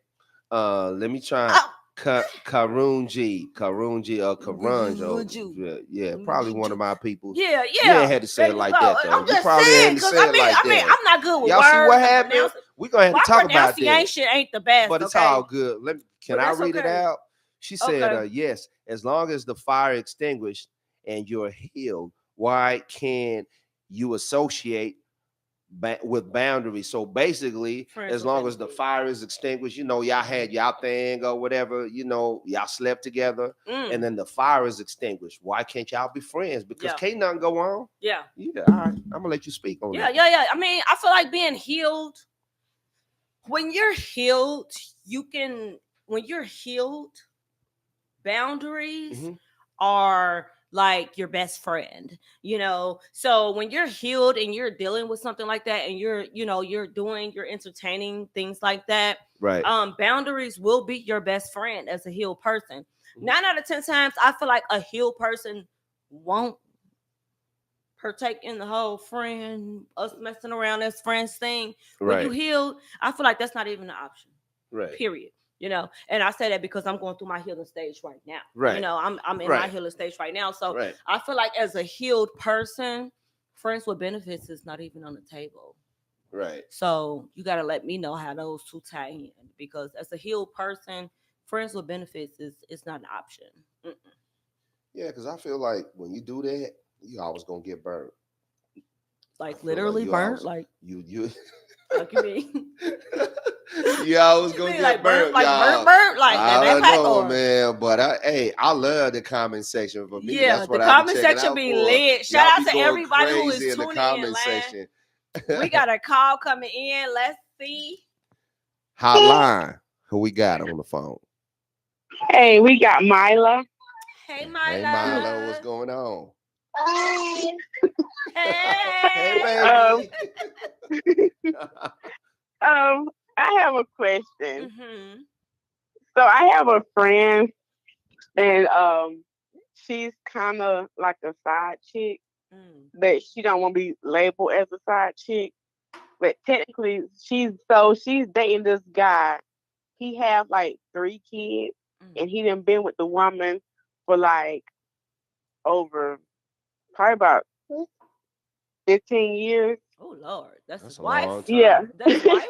Let me try. Karunji or Karunj. Yeah, probably one of my people. Yeah. You ain't had to say it like that though. I'm just saying, because I'm not good with y'all words. See what happened? We're gonna have to talk about that. Pronunciation ain't the best, but it's all good. Can I read it out? She said, yes, as long as the fire extinguished and you're healed, why can't you associate with boundaries? So basically, as long as the fire is extinguished, you know, y'all had y'all thing or whatever, you know, y'all slept together, and then the fire is extinguished. Why can't y'all be friends? Because can't nothing go on. Yeah. All right. I'm gonna let you speak on that. Yeah. I mean, I feel like being healed. When you're healed, boundaries are like your best friend, you know. So when you're healed and you're dealing with something like that, and you're entertaining things like that, right? Boundaries will be your best friend as a healed person. 9 out of 10 times, I feel like a healed person won't partake in the whole us messing around as friends thing. When you healed, I feel like that's not even an option. Right. Period. You know, and I say that because I'm going through my healing stage right now. Right. You know, I'm in my healing stage right now. So I feel like as a healed person, friends with benefits is not even on the table. Right. So you got to let me know how those two tie in, because as a healed person, friends with benefits is not an option. Mm-mm. Yeah, because I feel like when you do that, you always gonna get burnt. Like literally burnt, like you. Like you mean? You always gonna get like burnt, like y'all. burnt, like I that don't know, or... man. But I love the comment section. For me, yeah, that's what the I comment be section be lit. Shout out to everybody who is tuning in the comment section. We got a call coming in. Let's see. Hotline. Who we got on the phone? Hey, we got Mila. Hey, Mila. Hey, Mila, what's going on? Hey, baby. I have a question. Mm-hmm. So I have a friend, and she's kind of like a side chick, but she don't want to be labeled as a side chick. But technically, she's dating this guy. He have like 3 kids, and he done been with the woman for like over probably about 15 years. Oh Lord, that's his a wife. Long time. Yeah, that's his wife.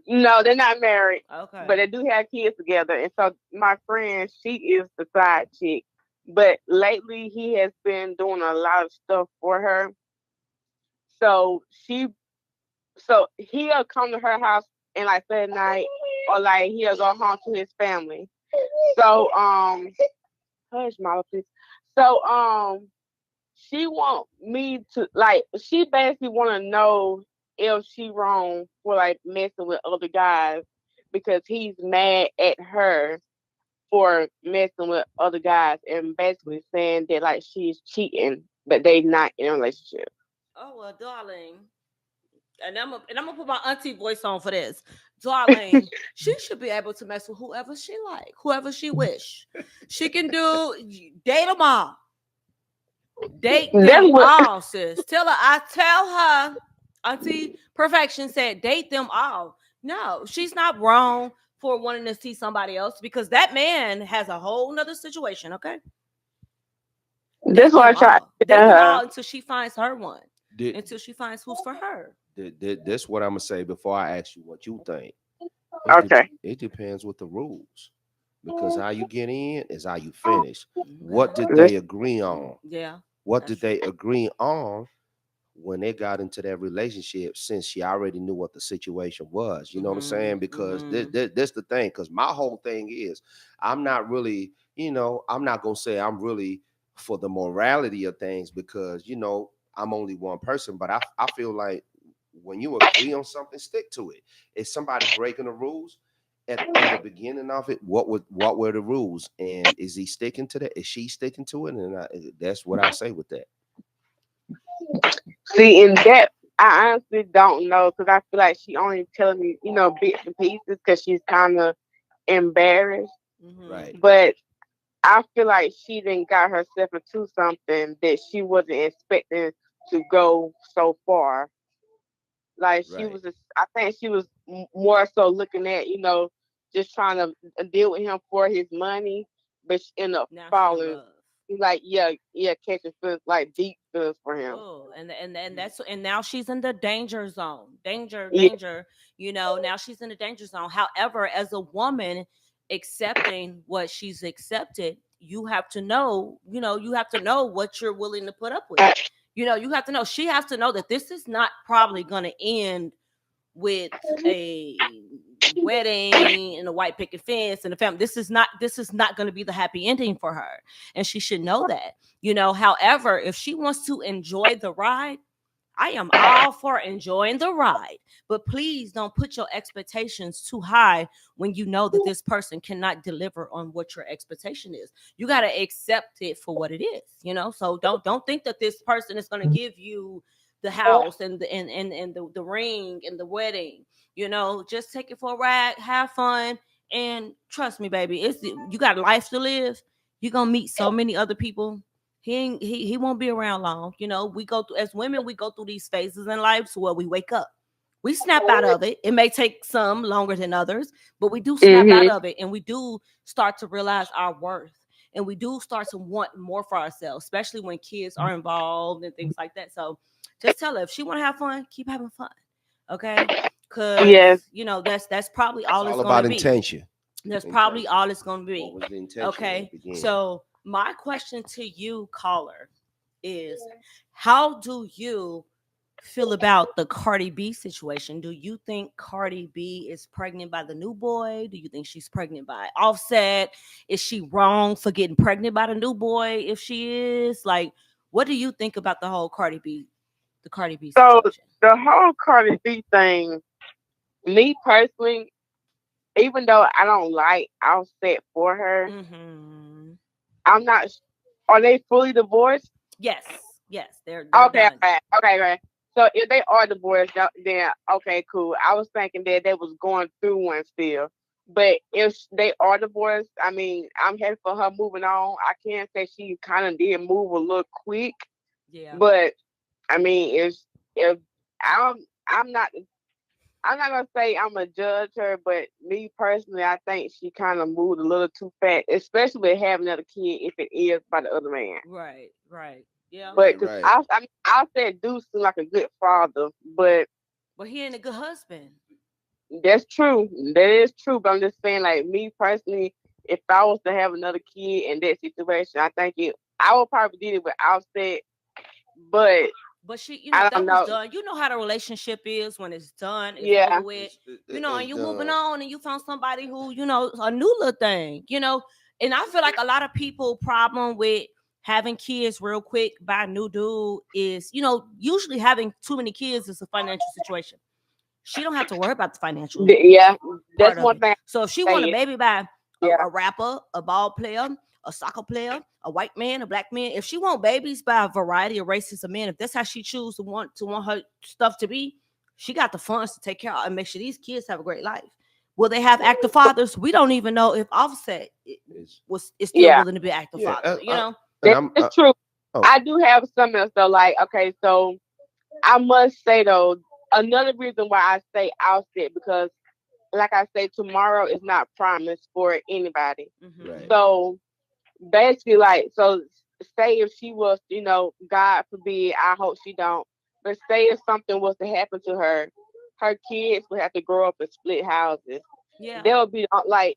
No, they're not married. Okay, but they do have kids together. And so my friend, she is the side chick. But lately, he has been doing a lot of stuff for her. So he'll come to her house and like that night, or like he'll go home to his family. So hush, Mama, please. So she want me to she basically want to know if she wrong for like messing with other guys, because he's mad at her for messing with other guys and basically saying that like she's cheating, but they not in a relationship. Oh well, darling. And I'm gonna put my auntie voice on for this. Darling, she should be able to mess with whoever she like, whoever she wish. She can date them all. Date them all, sis. Tell her, Auntie Perfection said, date them all. No, she's not wrong for wanting to see somebody else, because that man has a whole nother situation, okay? This one I tried to tell her until she finds her one. Until she finds who's for her. This what I'm gonna say before I ask you what you think. Okay. It depends with the rules, because how you get in is how you finish. What did they agree on? Yeah. What did they agree on when they got into that relationship, since she already knew what the situation was? You know what I'm saying? Because this the thing, because my whole thing is, I'm not really, I'm not going to say I'm really for the morality of things, because, I'm only one person, but I feel like when you agree on something, stick to it. If somebody breaking the rules, at the beginning of it, what were the rules, and is he sticking to that? Is she sticking to it? And that's what I say with that. See, in that, I honestly don't know, because I feel like she only telling me, bits and pieces, because she's kind of embarrassed. Right. But I feel like she didn't got herself into something that she wasn't expecting to go so far. Like she was, I think she was more so looking at, just trying to deal with him for his money, but she ended up falling. Like catching feelings, like deep feelings for him. Oh, and now she's in the danger zone. Danger. Now she's in the danger zone. However, as a woman accepting what she's accepted, you have to know what you're willing to put up with. You have to know. She has to know that this is not probably going to end with a wedding and a white picket fence and a family. This is not going to be the happy ending for her, and she should know that. However, if she wants to enjoy the ride, I am all for enjoying the ride, but please don't put your expectations too high when you know that this person cannot deliver on what your expectation is. You got to accept it for what it is, so don't think that this person is going to give you the house and the ring and the wedding. Just take it for a ride, have fun, and trust me, baby, you got life to live. You're gonna meet so many other people. He won't be around long. We go through, as women, we go through these phases in life where we wake up. we snap out of it. It may take some longer than others, but we do snap out of it, and we do start to realize our worth, and we do start to want more for ourselves, especially when kids are involved and things like that. So just tell her, if she want to have fun, keep having fun, okay? Because that's probably all it's going to be. Intention. That's probably all it's going to be. What was the intention Okay, so my question to you, caller, is how do you feel about the Cardi B situation? Do you think Cardi B is pregnant by the new boy? Do you think she's pregnant by Offset? Is she wrong for getting pregnant by the new boy? If she is, like, what do you think about the whole Cardi B situation? So the whole Cardi B thing, me personally, even though I don't like Offset for her, I'm not. Are they fully divorced? Yes, they're okay. Done. Okay. So if they are divorced, then okay, cool. I was thinking that they was going through one still, but if they are divorced, I mean, I'm happy for her moving on. I can't say she kind of did move a little quick, but I mean, if I'm not gonna say I'm gonna judge her, but me personally, I think she kind of moved a little too fast, especially with having another kid if it is by the other man. Right. Yeah. But because I said Deuce seemed like a good father, but he ain't a good husband. That's true. That is true. But I'm just saying, like, me personally, if I was to have another kid in that situation, I think I would probably did it with Offset, but she, that was done. You know how the relationship is when it's done. It's over with, and you moving on, and you found somebody who, a new little thing, And I feel like a lot of people problem with having kids real quick by a new dude is, usually having too many kids is a financial situation. She don't have to worry about the financial. Yeah, that's one thing. So if she want a baby by a rapper, a ball player, a soccer player, a white man, a black man, if she want babies by a variety of races of men, if that's how she choose to want her stuff to be, she got the funds to take care of and make sure these kids have a great life. Will they have active fathers? We don't even know if Offset is still willing to be active father. That's true. I do have something else though. Like, okay, so I must say though, another reason why I say Offset, because like I say, tomorrow is not promised for anybody. Right. So basically, like, so say if she was, God forbid, I hope she don't, but say if something was to happen to her kids would have to grow up in split houses. Yeah. There would be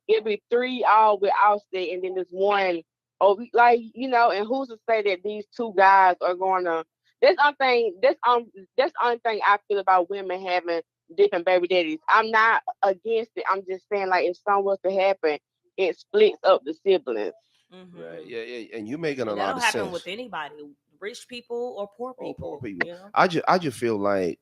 it'd be 3 all with Offset, and then there's one, and who's to say that these 2 guys are going to, that's the only thing I feel about women having different baby daddies. I'm not against it. I'm just saying, like, if something was to happen, it splits up the siblings. Right. Yeah. And you're making a lot of sense. That'll happen with anybody, rich people or poor people. I just feel like,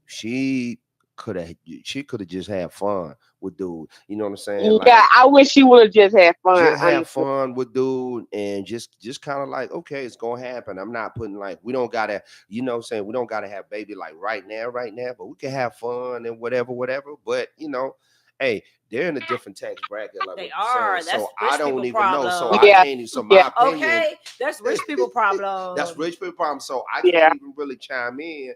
she could have just had fun with dude. You know what I'm saying? Yeah, I wish she would have just had fun. Just have fun with dude and just kind of like, okay, it's gonna happen. I'm not putting we don't gotta, we don't gotta have baby like right now, but we can have fun and whatever. But hey, they're in a different tax bracket. Like they are. That's so rich I don't even problem. know. So I can't even. So my opinion. Okay, that's rich people problem. That's rich people problem. So I can't even really chime in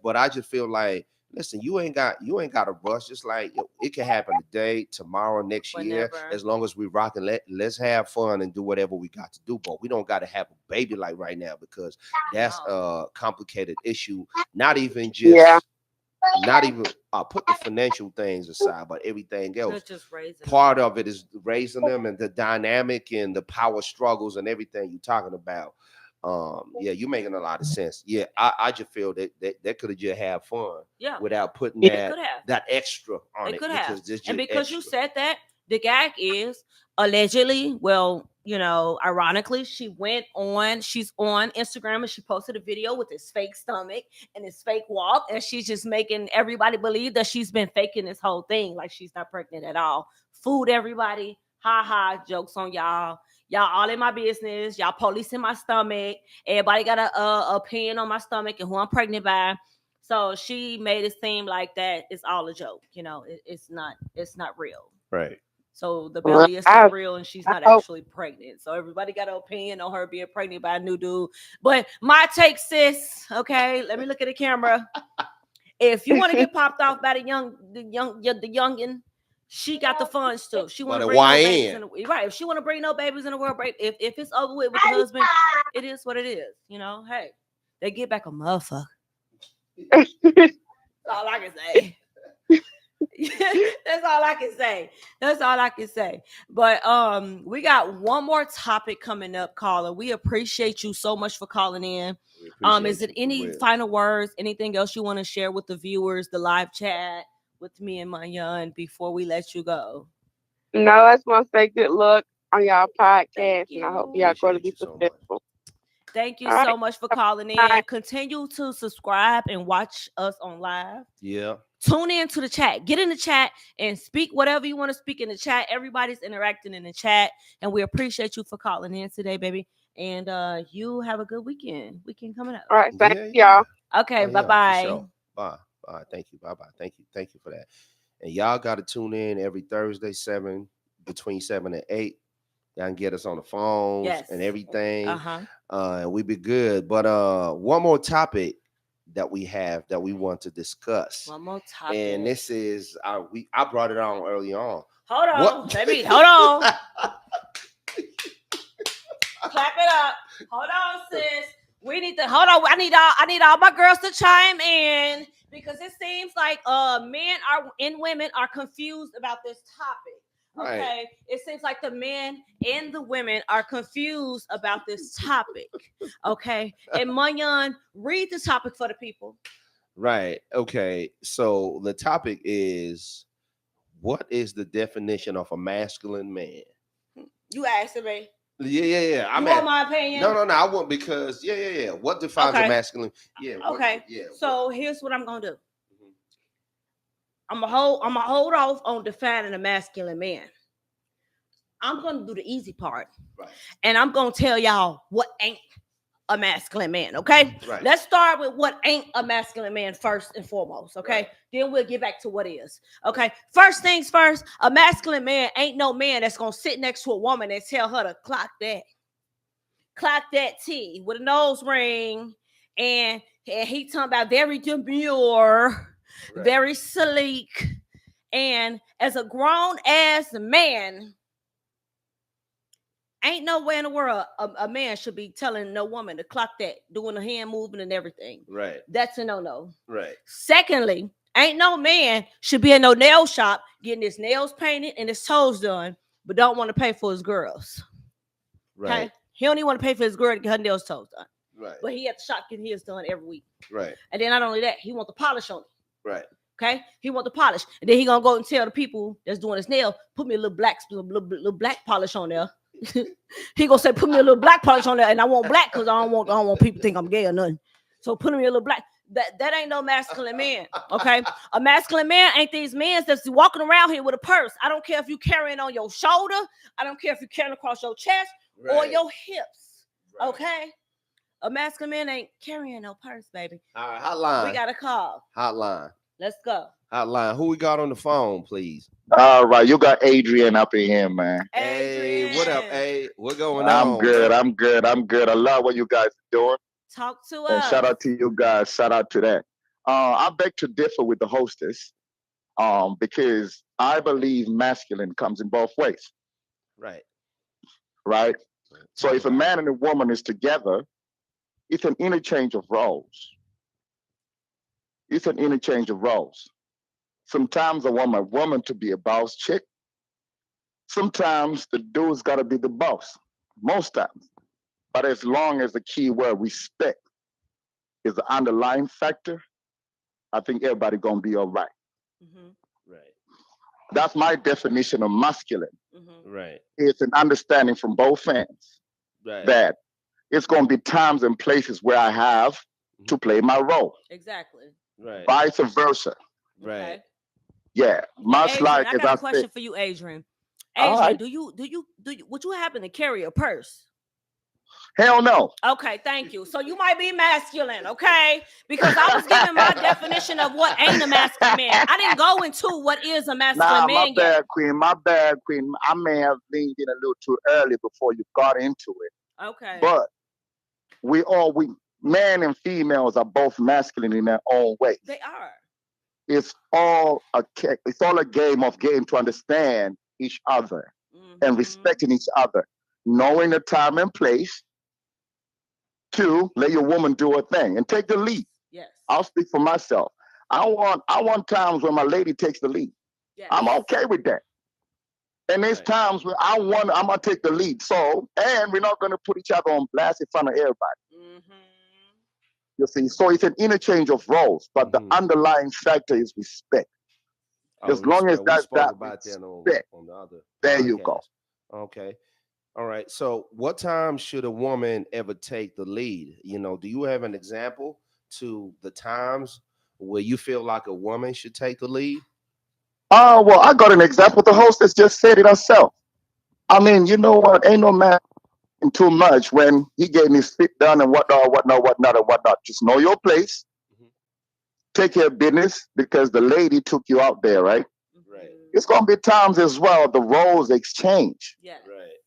but I just feel like, listen, you ain't got to rush. Just like it can happen today, tomorrow, next year. As long as we rock and let's have fun and do whatever we got to do. But we don't got to have a baby like right now, because that's a complicated issue. Not even just. Not even put the financial things aside, but everything else. Part of it is raising them and the dynamic and the power struggles and everything you're talking about. You're making a lot of sense. Yeah, I just feel that they could have just had fun. Yeah. Without putting that extra on it. They could have. And because you said that, the gag is allegedly, ironically, she's on Instagram and she posted a video with this fake stomach and this fake walk, and she's just making everybody believe that she's been faking this whole thing, like she's not pregnant at all. Fooled everybody. Ha ha, jokes on y'all. Y'all all in my business. Y'all policing my stomach. Everybody got a opinion on my stomach and who I'm pregnant by. So she made it seem like that it's all a joke. It's not real. Right. So the belly is not real and she's not actually pregnant. So everybody got an opinion on her being pregnant by a new dude. But my take, sis, okay, let me look at the camera, If you want to get popped off by the youngin, she got the funds too. She want to bring no babies in the, right. If she want to bring no babies in the world, if it's over with the husband, it is what it is. You know, hey, they get back a motherfucker. That's all I can say. That's all I can say. That's all I can say. But we got one more topic coming up, caller. We appreciate you so much for calling in. Is it any final words? Anything else you want to share with the viewers, the live chat with me and Manya before we let you go? No, I just want to say good luck on y'all podcast, and I hope y'all going to be successful. Thank you so much for calling in. Continue to subscribe and watch us on live. Yeah. Tune in to the chat. Get in the chat and speak whatever you want to speak in the chat. Everybody's interacting in the chat, and we appreciate you for calling in today, baby. And you have a good weekend. Weekend coming up. All right, thank y'all. Okay, bye-bye. Sure. Bye. Thank you. Bye-bye. Thank you for that. And y'all got to tune in every Thursday, between 7 and 8. Y'all can get us on the phones and everything. And we be good. But one more topic that we have that we want to discuss. One more topic. And this is I brought it on early on. Hold on, baby. Hold on. Clap it up. Hold on, sis. We need to hold on. I need all my girls to chime in because it seems like men and women are confused about this topic. Okay. Right. It seems like the men and the women are confused about this topic. Okay. And Manyan, read the topic for the people. Right. Okay. So the topic is, what is the definition of a masculine man? You asked me. Yeah. You want my opinion? No. I want because What defines a masculine? Yeah. Okay. So here's what I'm gonna do. I'm gonna hold off on defining a masculine man. I'm gonna do the easy part, right? And I'm gonna tell y'all what ain't a masculine man. Okay. Right. Let's start with what ain't a masculine man first and foremost. Okay. Right. Then we'll get back to what is. Okay. First things first. A masculine man ain't no man that's gonna sit next to a woman and tell her to clock that T with a nose ring, and he talking about very demure. Right. Very sleek, and as a grown ass man, ain't no way in the world a man should be telling no woman to clock that, doing the hand movement and everything. Right. That's a no. Right. Secondly, ain't no man should be in no nail shop getting his nails painted and his toes done, but don't want to pay for his girls. Right. Okay? He don't even want to pay for his girl to get her nails toes done. Right. But he at the shop getting his done every week. Right. And then not only that, he want the polish on it. Right. Okay. He want the polish, and then he gonna go and tell the people that's doing his nail, put me a little black polish on there. He gonna say, put me a little black polish on there, and I want black because I don't want people to think I'm gay or nothing. So put me a little black. That ain't no masculine man. Okay. A masculine man ain't these men that's walking around here with a purse. I don't care if you carrying on your shoulder. I don't care if you carrying across your chest or your hips. Right. Okay. A masculine man ain't carrying no purse, baby. All right, hotline. We got a call. Hotline. Let's go. Hotline. Who we got on the phone, please? All right, you got Adrian up in here, man. Hey, what up, A? What going on? I'm good. I love what you guys are doing. Talk to and us. Shout out to you guys. Shout out to that. I beg to differ with the hostess because I believe masculine comes in both ways. Right. Right? So if a man and a woman is together, it's an interchange of roles. Sometimes a woman to be a boss chick. Sometimes the dude's got to be the boss. Most times. But as long as the key word respect is the underlying factor, I think everybody gonna be all right. Mm-hmm. Right. That's my definition of masculine. Mm-hmm. Right. It's an understanding from both ends that it's gonna be times and places where I have to play my role. Exactly. Right. Vice versa. Right. Okay. Yeah. Much Adrian, like I got a question for you, Adrian. Adrian, do you would you happen to carry a purse? Hell no. Okay, thank you. So you might be masculine, okay? Because I was giving my definition of what ain't a masculine man. I didn't go into what is a masculine man yet. My bad, Queen. I may have leaned in a little too early before you got into it. Okay. But we men and females are both masculine in their own way. They are. it's all a game of getting to understand each other and respecting each other, knowing the time and place to let your woman do her thing and take the lead. Yes. I'll speak for myself. I want times when my lady takes the lead. Yes. I'm okay with that. And there's times when I'm gonna take the lead. So, and we're not gonna put each other on blast in front of everybody. You see, so it's an interchange of roles, but the underlying factor is respect. As long as that's that respect, on the other there podcast. you go. Okay. All right. So what time should a woman ever take the lead? You know, do you have an example to the times where you feel like a woman should take the lead? Well, I got an example. The hostess just said it herself. I mean, you know what? Ain't no man too much when he getting his fit done and whatnot. Just know your place. Take care of business because the lady took you out there, right? Right. It's gonna be times as well the roles exchange. Yeah. Right.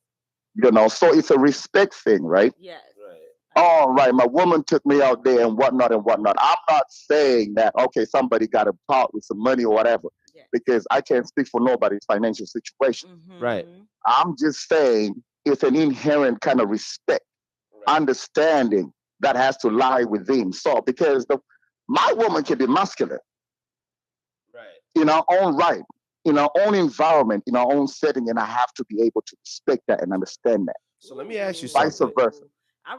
You know, so it's a respect thing, right? Yes. Right. All right, my woman took me out there and whatnot. I'm not saying that okay, somebody got to part with some money or whatever, because I can't speak for nobody's financial situation. Right. I'm just saying it's an inherent kind of respect, understanding that has to lie within. So because my woman can be masculine, in our own right, in our own environment, in our own setting, and I have to be able to respect that and understand that. So let me ask you Vice something. versa. I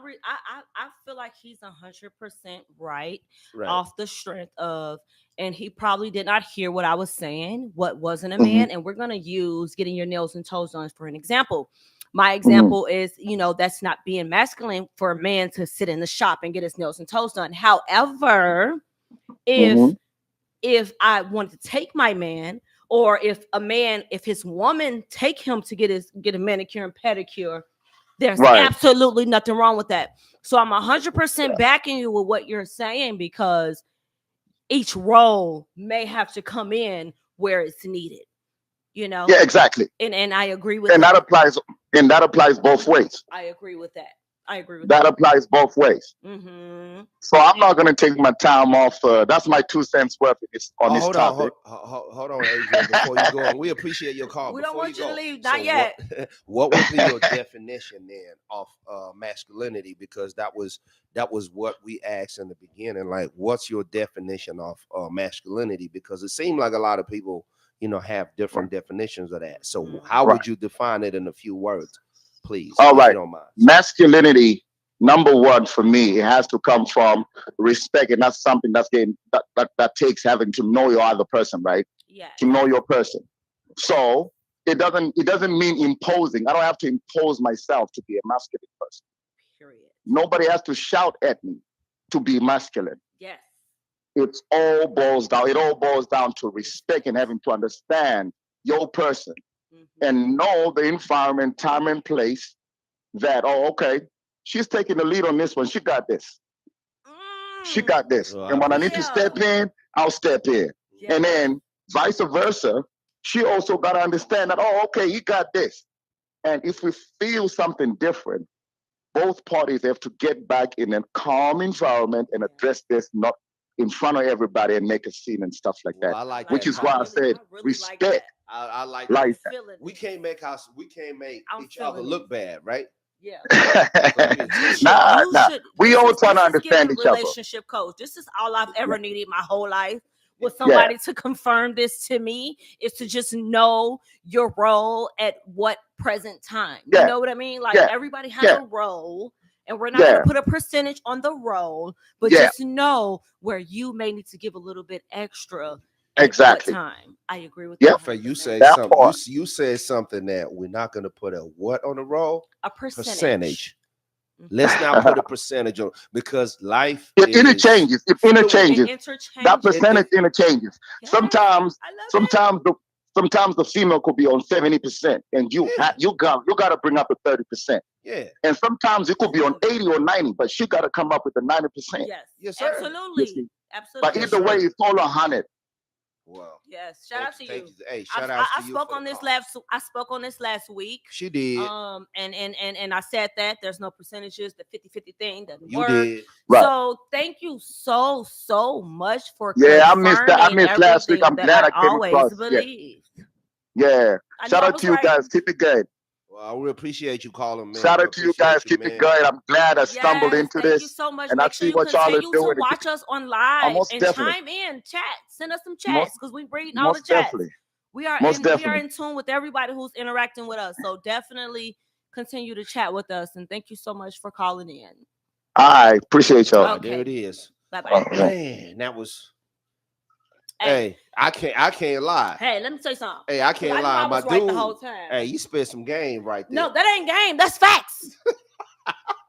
feel like he's 100% right off the strength of, and he probably did not hear what I was saying, what wasn't a man. And we're going to use getting your nails and toes done for an example. My example is, you know, that's not being masculine for a man to sit in the shop and get his nails and toes done. However, if I wanted to take my man, or if his woman take him to get a manicure and pedicure, there's absolutely nothing wrong with that. So I'm 100% backing you with what you're saying, because each role may have to come in where it's needed. You know? Yeah, exactly. And I agree with that. And that applies both ways. I agree with that. That applies both ways. So I'm not going to take my time off. That's my 2 cents worth on this topic. Hold on, Adrian, before you go on. We appreciate your call. We don't want you to leave, not yet. What would be your definition then of masculinity? Because that was what we asked in the beginning. Like, what's your definition of masculinity? Because it seemed like a lot of people, you know, have different definitions of that. So how would you define it in a few words, please? All right. If you don't mind. Masculinity, number one for me, it has to come from respect, and that's something that takes having to know your other person, right? Yeah. To know your person. So it doesn't mean imposing. I don't have to impose myself to be a masculine person. Period. Nobody has to shout at me to be masculine. Yes. It all boils down to respect and having to understand your person and know the environment, time and place that, okay, she's taking the lead on this one. She got this. She got this. And when I need to step in, I'll step in. And then vice versa, she also got to understand that, okay, you got this. And if we feel something different, both parties have to get back in a calm environment and address this, not in front of everybody and make a scene and stuff like that. I like which that. is why I said respect. I like that. We can't make each other look bad, right? Yeah. Nah. We all trying to understand each other. Relationship coach. This is all I've ever needed my whole life. With somebody to confirm this to me, is to just know your role at what present time. You know what I mean? Like everybody has a role. And we're not going to put a percentage on the role, but just know where you may need to give a little bit extra. Exactly. Time. I agree with that. You say something. You said something that we're not going to put a what on the roll? A percentage. Let's not put a percentage on, because life interchanges. It interchanges. That percentage interchanges. Sometimes the female could be on 70%, and you got to bring up the 30%. Yeah. And sometimes it could be on 80 or 90, but she got to come up with the 90%. Yes, sir. Absolutely. But either way, it's all 100. Well, Yes, shout out to you. Hey, shout out to you. I spoke on this last week. She did. And I said that there's no percentages. The 50-50 thing doesn't You work. did. Right. So thank you so much for I missed that. I missed last week. I'm glad I came always across. believed. Yeah. I Shout know I out was to you right. guys. Keep it good. Well, I really appreciate you calling, man. Shout out to you guys. Keep it good. I'm glad I stumbled into Thank this. you so much. And Make I sure see you what y'all are continue to doing. watch us on live most and definitely. chime in, chat. Send us some chats because we read all the Most chats. definitely. We are Most we are definitely. in tune with everybody who's interacting with us. So definitely continue to chat with us. And thank you so much for calling in. I appreciate y'all. Okay. There it is. Bye-bye. Man, that was. Hey, I can't lie. Hey, let me tell you something. Hey, I can't lie. I was My right dude. the whole time. Hey, you spit some game right there. No, that ain't game. That's facts.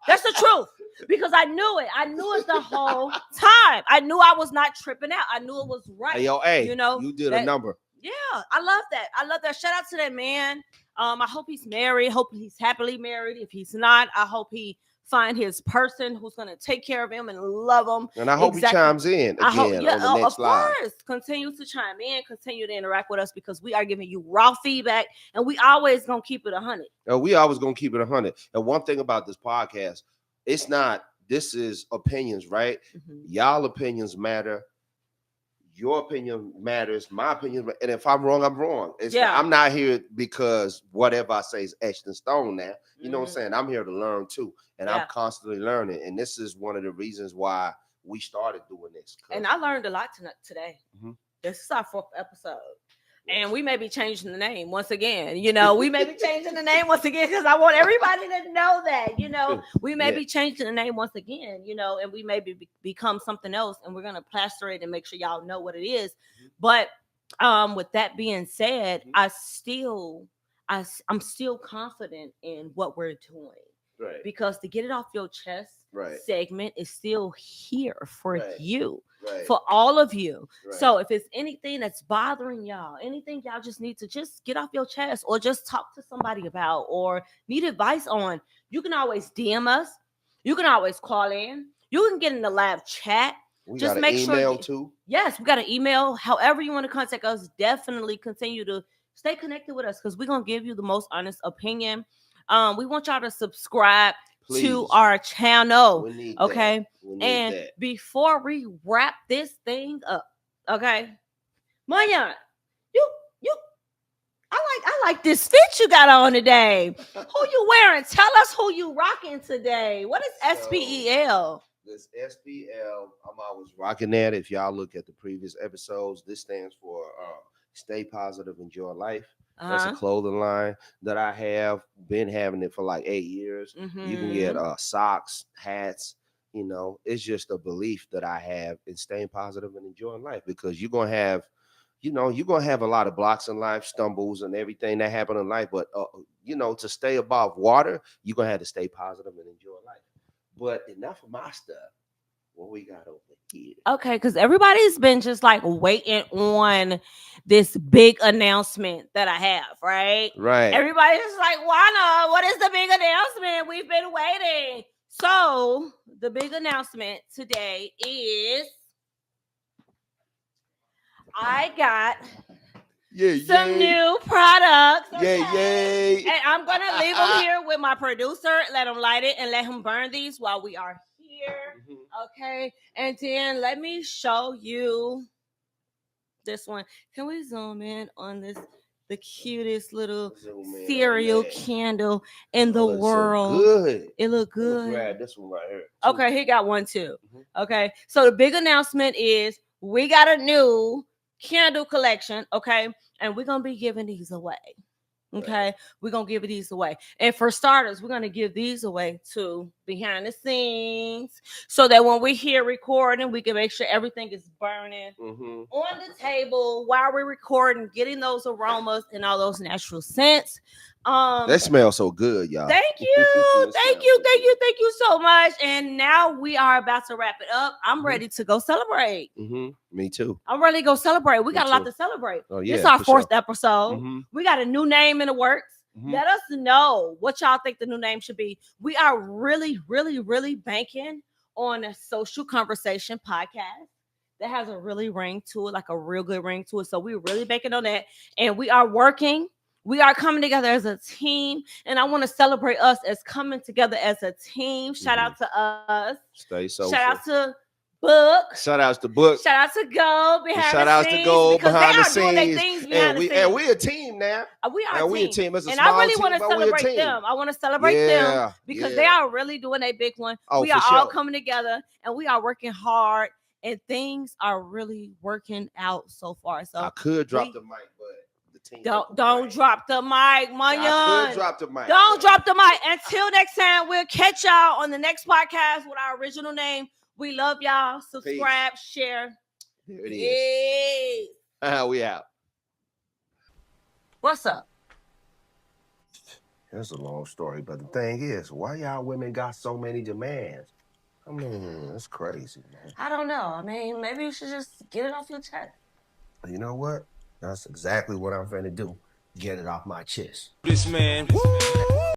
That's the truth. Because I knew it. I knew it the whole time. I knew I was not tripping out. I knew it was right. Hey, yo, hey, you know, you did a number. Yeah, I love that. I love that. Shout out to that man. I hope he's married. Hope he's happily married. If he's not, I hope he find his person who's going to take care of him and love him. And I hope he chimes in again on the next live. Of course. Continue to chime in. Continue to interact with us because we are giving you raw feedback and we always going to keep it 100. We always going to keep it 100. And one thing about this podcast, this is opinions, right? Mm-hmm. Y'all opinions matter. Your opinion matters. My opinion, and if I'm wrong, I'm wrong. I'm not here because whatever I say is etched in stone now. You know what I'm saying? I'm here to learn too. And I'm constantly learning. And this is one of the reasons why we started doing this. And I learned a lot today. Mm-hmm. This is our 4th episode. And we may be changing the name once again. You know, we may be changing the name once again because I want everybody to know that, you know, we may be changing the name once again, you know, and we may become something else and we're going to plaster it and make sure y'all know what it is. But with that being said, I'm still confident in what we're doing. Right. Because to get it off your chest segment is still here for you. Right. For all of you. Right. So if it's anything that's bothering y'all, anything y'all just need to just get off your chest or just talk to somebody about or need advice on, you can always DM us. You can always call in. You can get in the live chat. We just got make an email too. Yes, we got an email. However you want to contact us, definitely continue to stay connected with us because we're going to give you the most honest opinion. We want y'all to subscribe to our channel. Okay. And before we wrap this thing up, okay, Mayan, I like this fit you got on today. Who you wearing? Tell us who you rocking today. What is SPEL? This SPL, I'm always rocking that. If y'all look at the previous episodes, this stands for Stay Positive, Enjoy Life. That's a clothing line that I have been having it for like 8 years. Mm-hmm. You can get socks, hats. You know, it's just a belief that I have in staying positive and enjoying life because you're going to have, a lot of blocks in life, stumbles and everything that happen in life. But, to stay above water, you're going to have to stay positive and enjoy life. But enough of my stuff. What we got over here? Okay, because everybody's been just like waiting on this big announcement that I have, right? Right. Everybody's just like, Juana, what is the big announcement? We've been waiting. So the big announcement today is I got some new products. Okay? Yay. And I'm going to leave them here with my producer. Let him light it and let him burn these while we are here. Okay. And then let me show you this one. Can we zoom in on this? The cutest little cereal candle in the world. So good. It look good. Grab this one right here. Okay, he got one too. Mm-hmm. Okay. So the big announcement is we got a new candle collection. Okay. And we're going to be giving these away. Okay, we're going to give these away. And for starters, we're going to give these away to behind the scenes so that when we're here recording, we can make sure everything is burning on the table while we're recording, getting those aromas and all those natural scents. That smells so good, y'all. Thank you. Thank you so much. And now we are about to wrap it up. I'm ready to go celebrate. Me too. I'm ready to go celebrate. We got a lot to celebrate. Oh, yeah, this is our 4th episode. We got a new name in the works. Let us know what y'all think the new name should be. We are really, really, really banking on a social conversation podcast. that has a really ring to it, like a real good ring to it. So we're really banking on that. And we are working. We are coming together as a team. And I want to celebrate us as coming together as a team. Shout out to us. Stay so. Shout out to Book. Shout outs to Book. Shout out to Go behind Shout the outs scenes. to Go because behind they the are doing their scenes. things behind the scenes. And we a team now. We are And we a team. It's a and small I really team, want to but we a celebrate team. them. I want to celebrate them because they are really doing a big one. Oh, we for are all sure. coming together and we are working hard and things are really working out so far. So I could drop the mic, but the team don't drop the mic, Munyon. I could drop the mic. Don't drop the mic. Until next time, we'll catch y'all on the next podcast with our original name. We love y'all. Subscribe, share. There it is. Hey. We out. What's up? That's a long story, but the thing is, why y'all women got so many demands? I mean, that's crazy, man. I don't know. I mean, maybe you should just get it off your chest. You know what? That's exactly what I'm finna do. Get it off my chest. This man. Woo!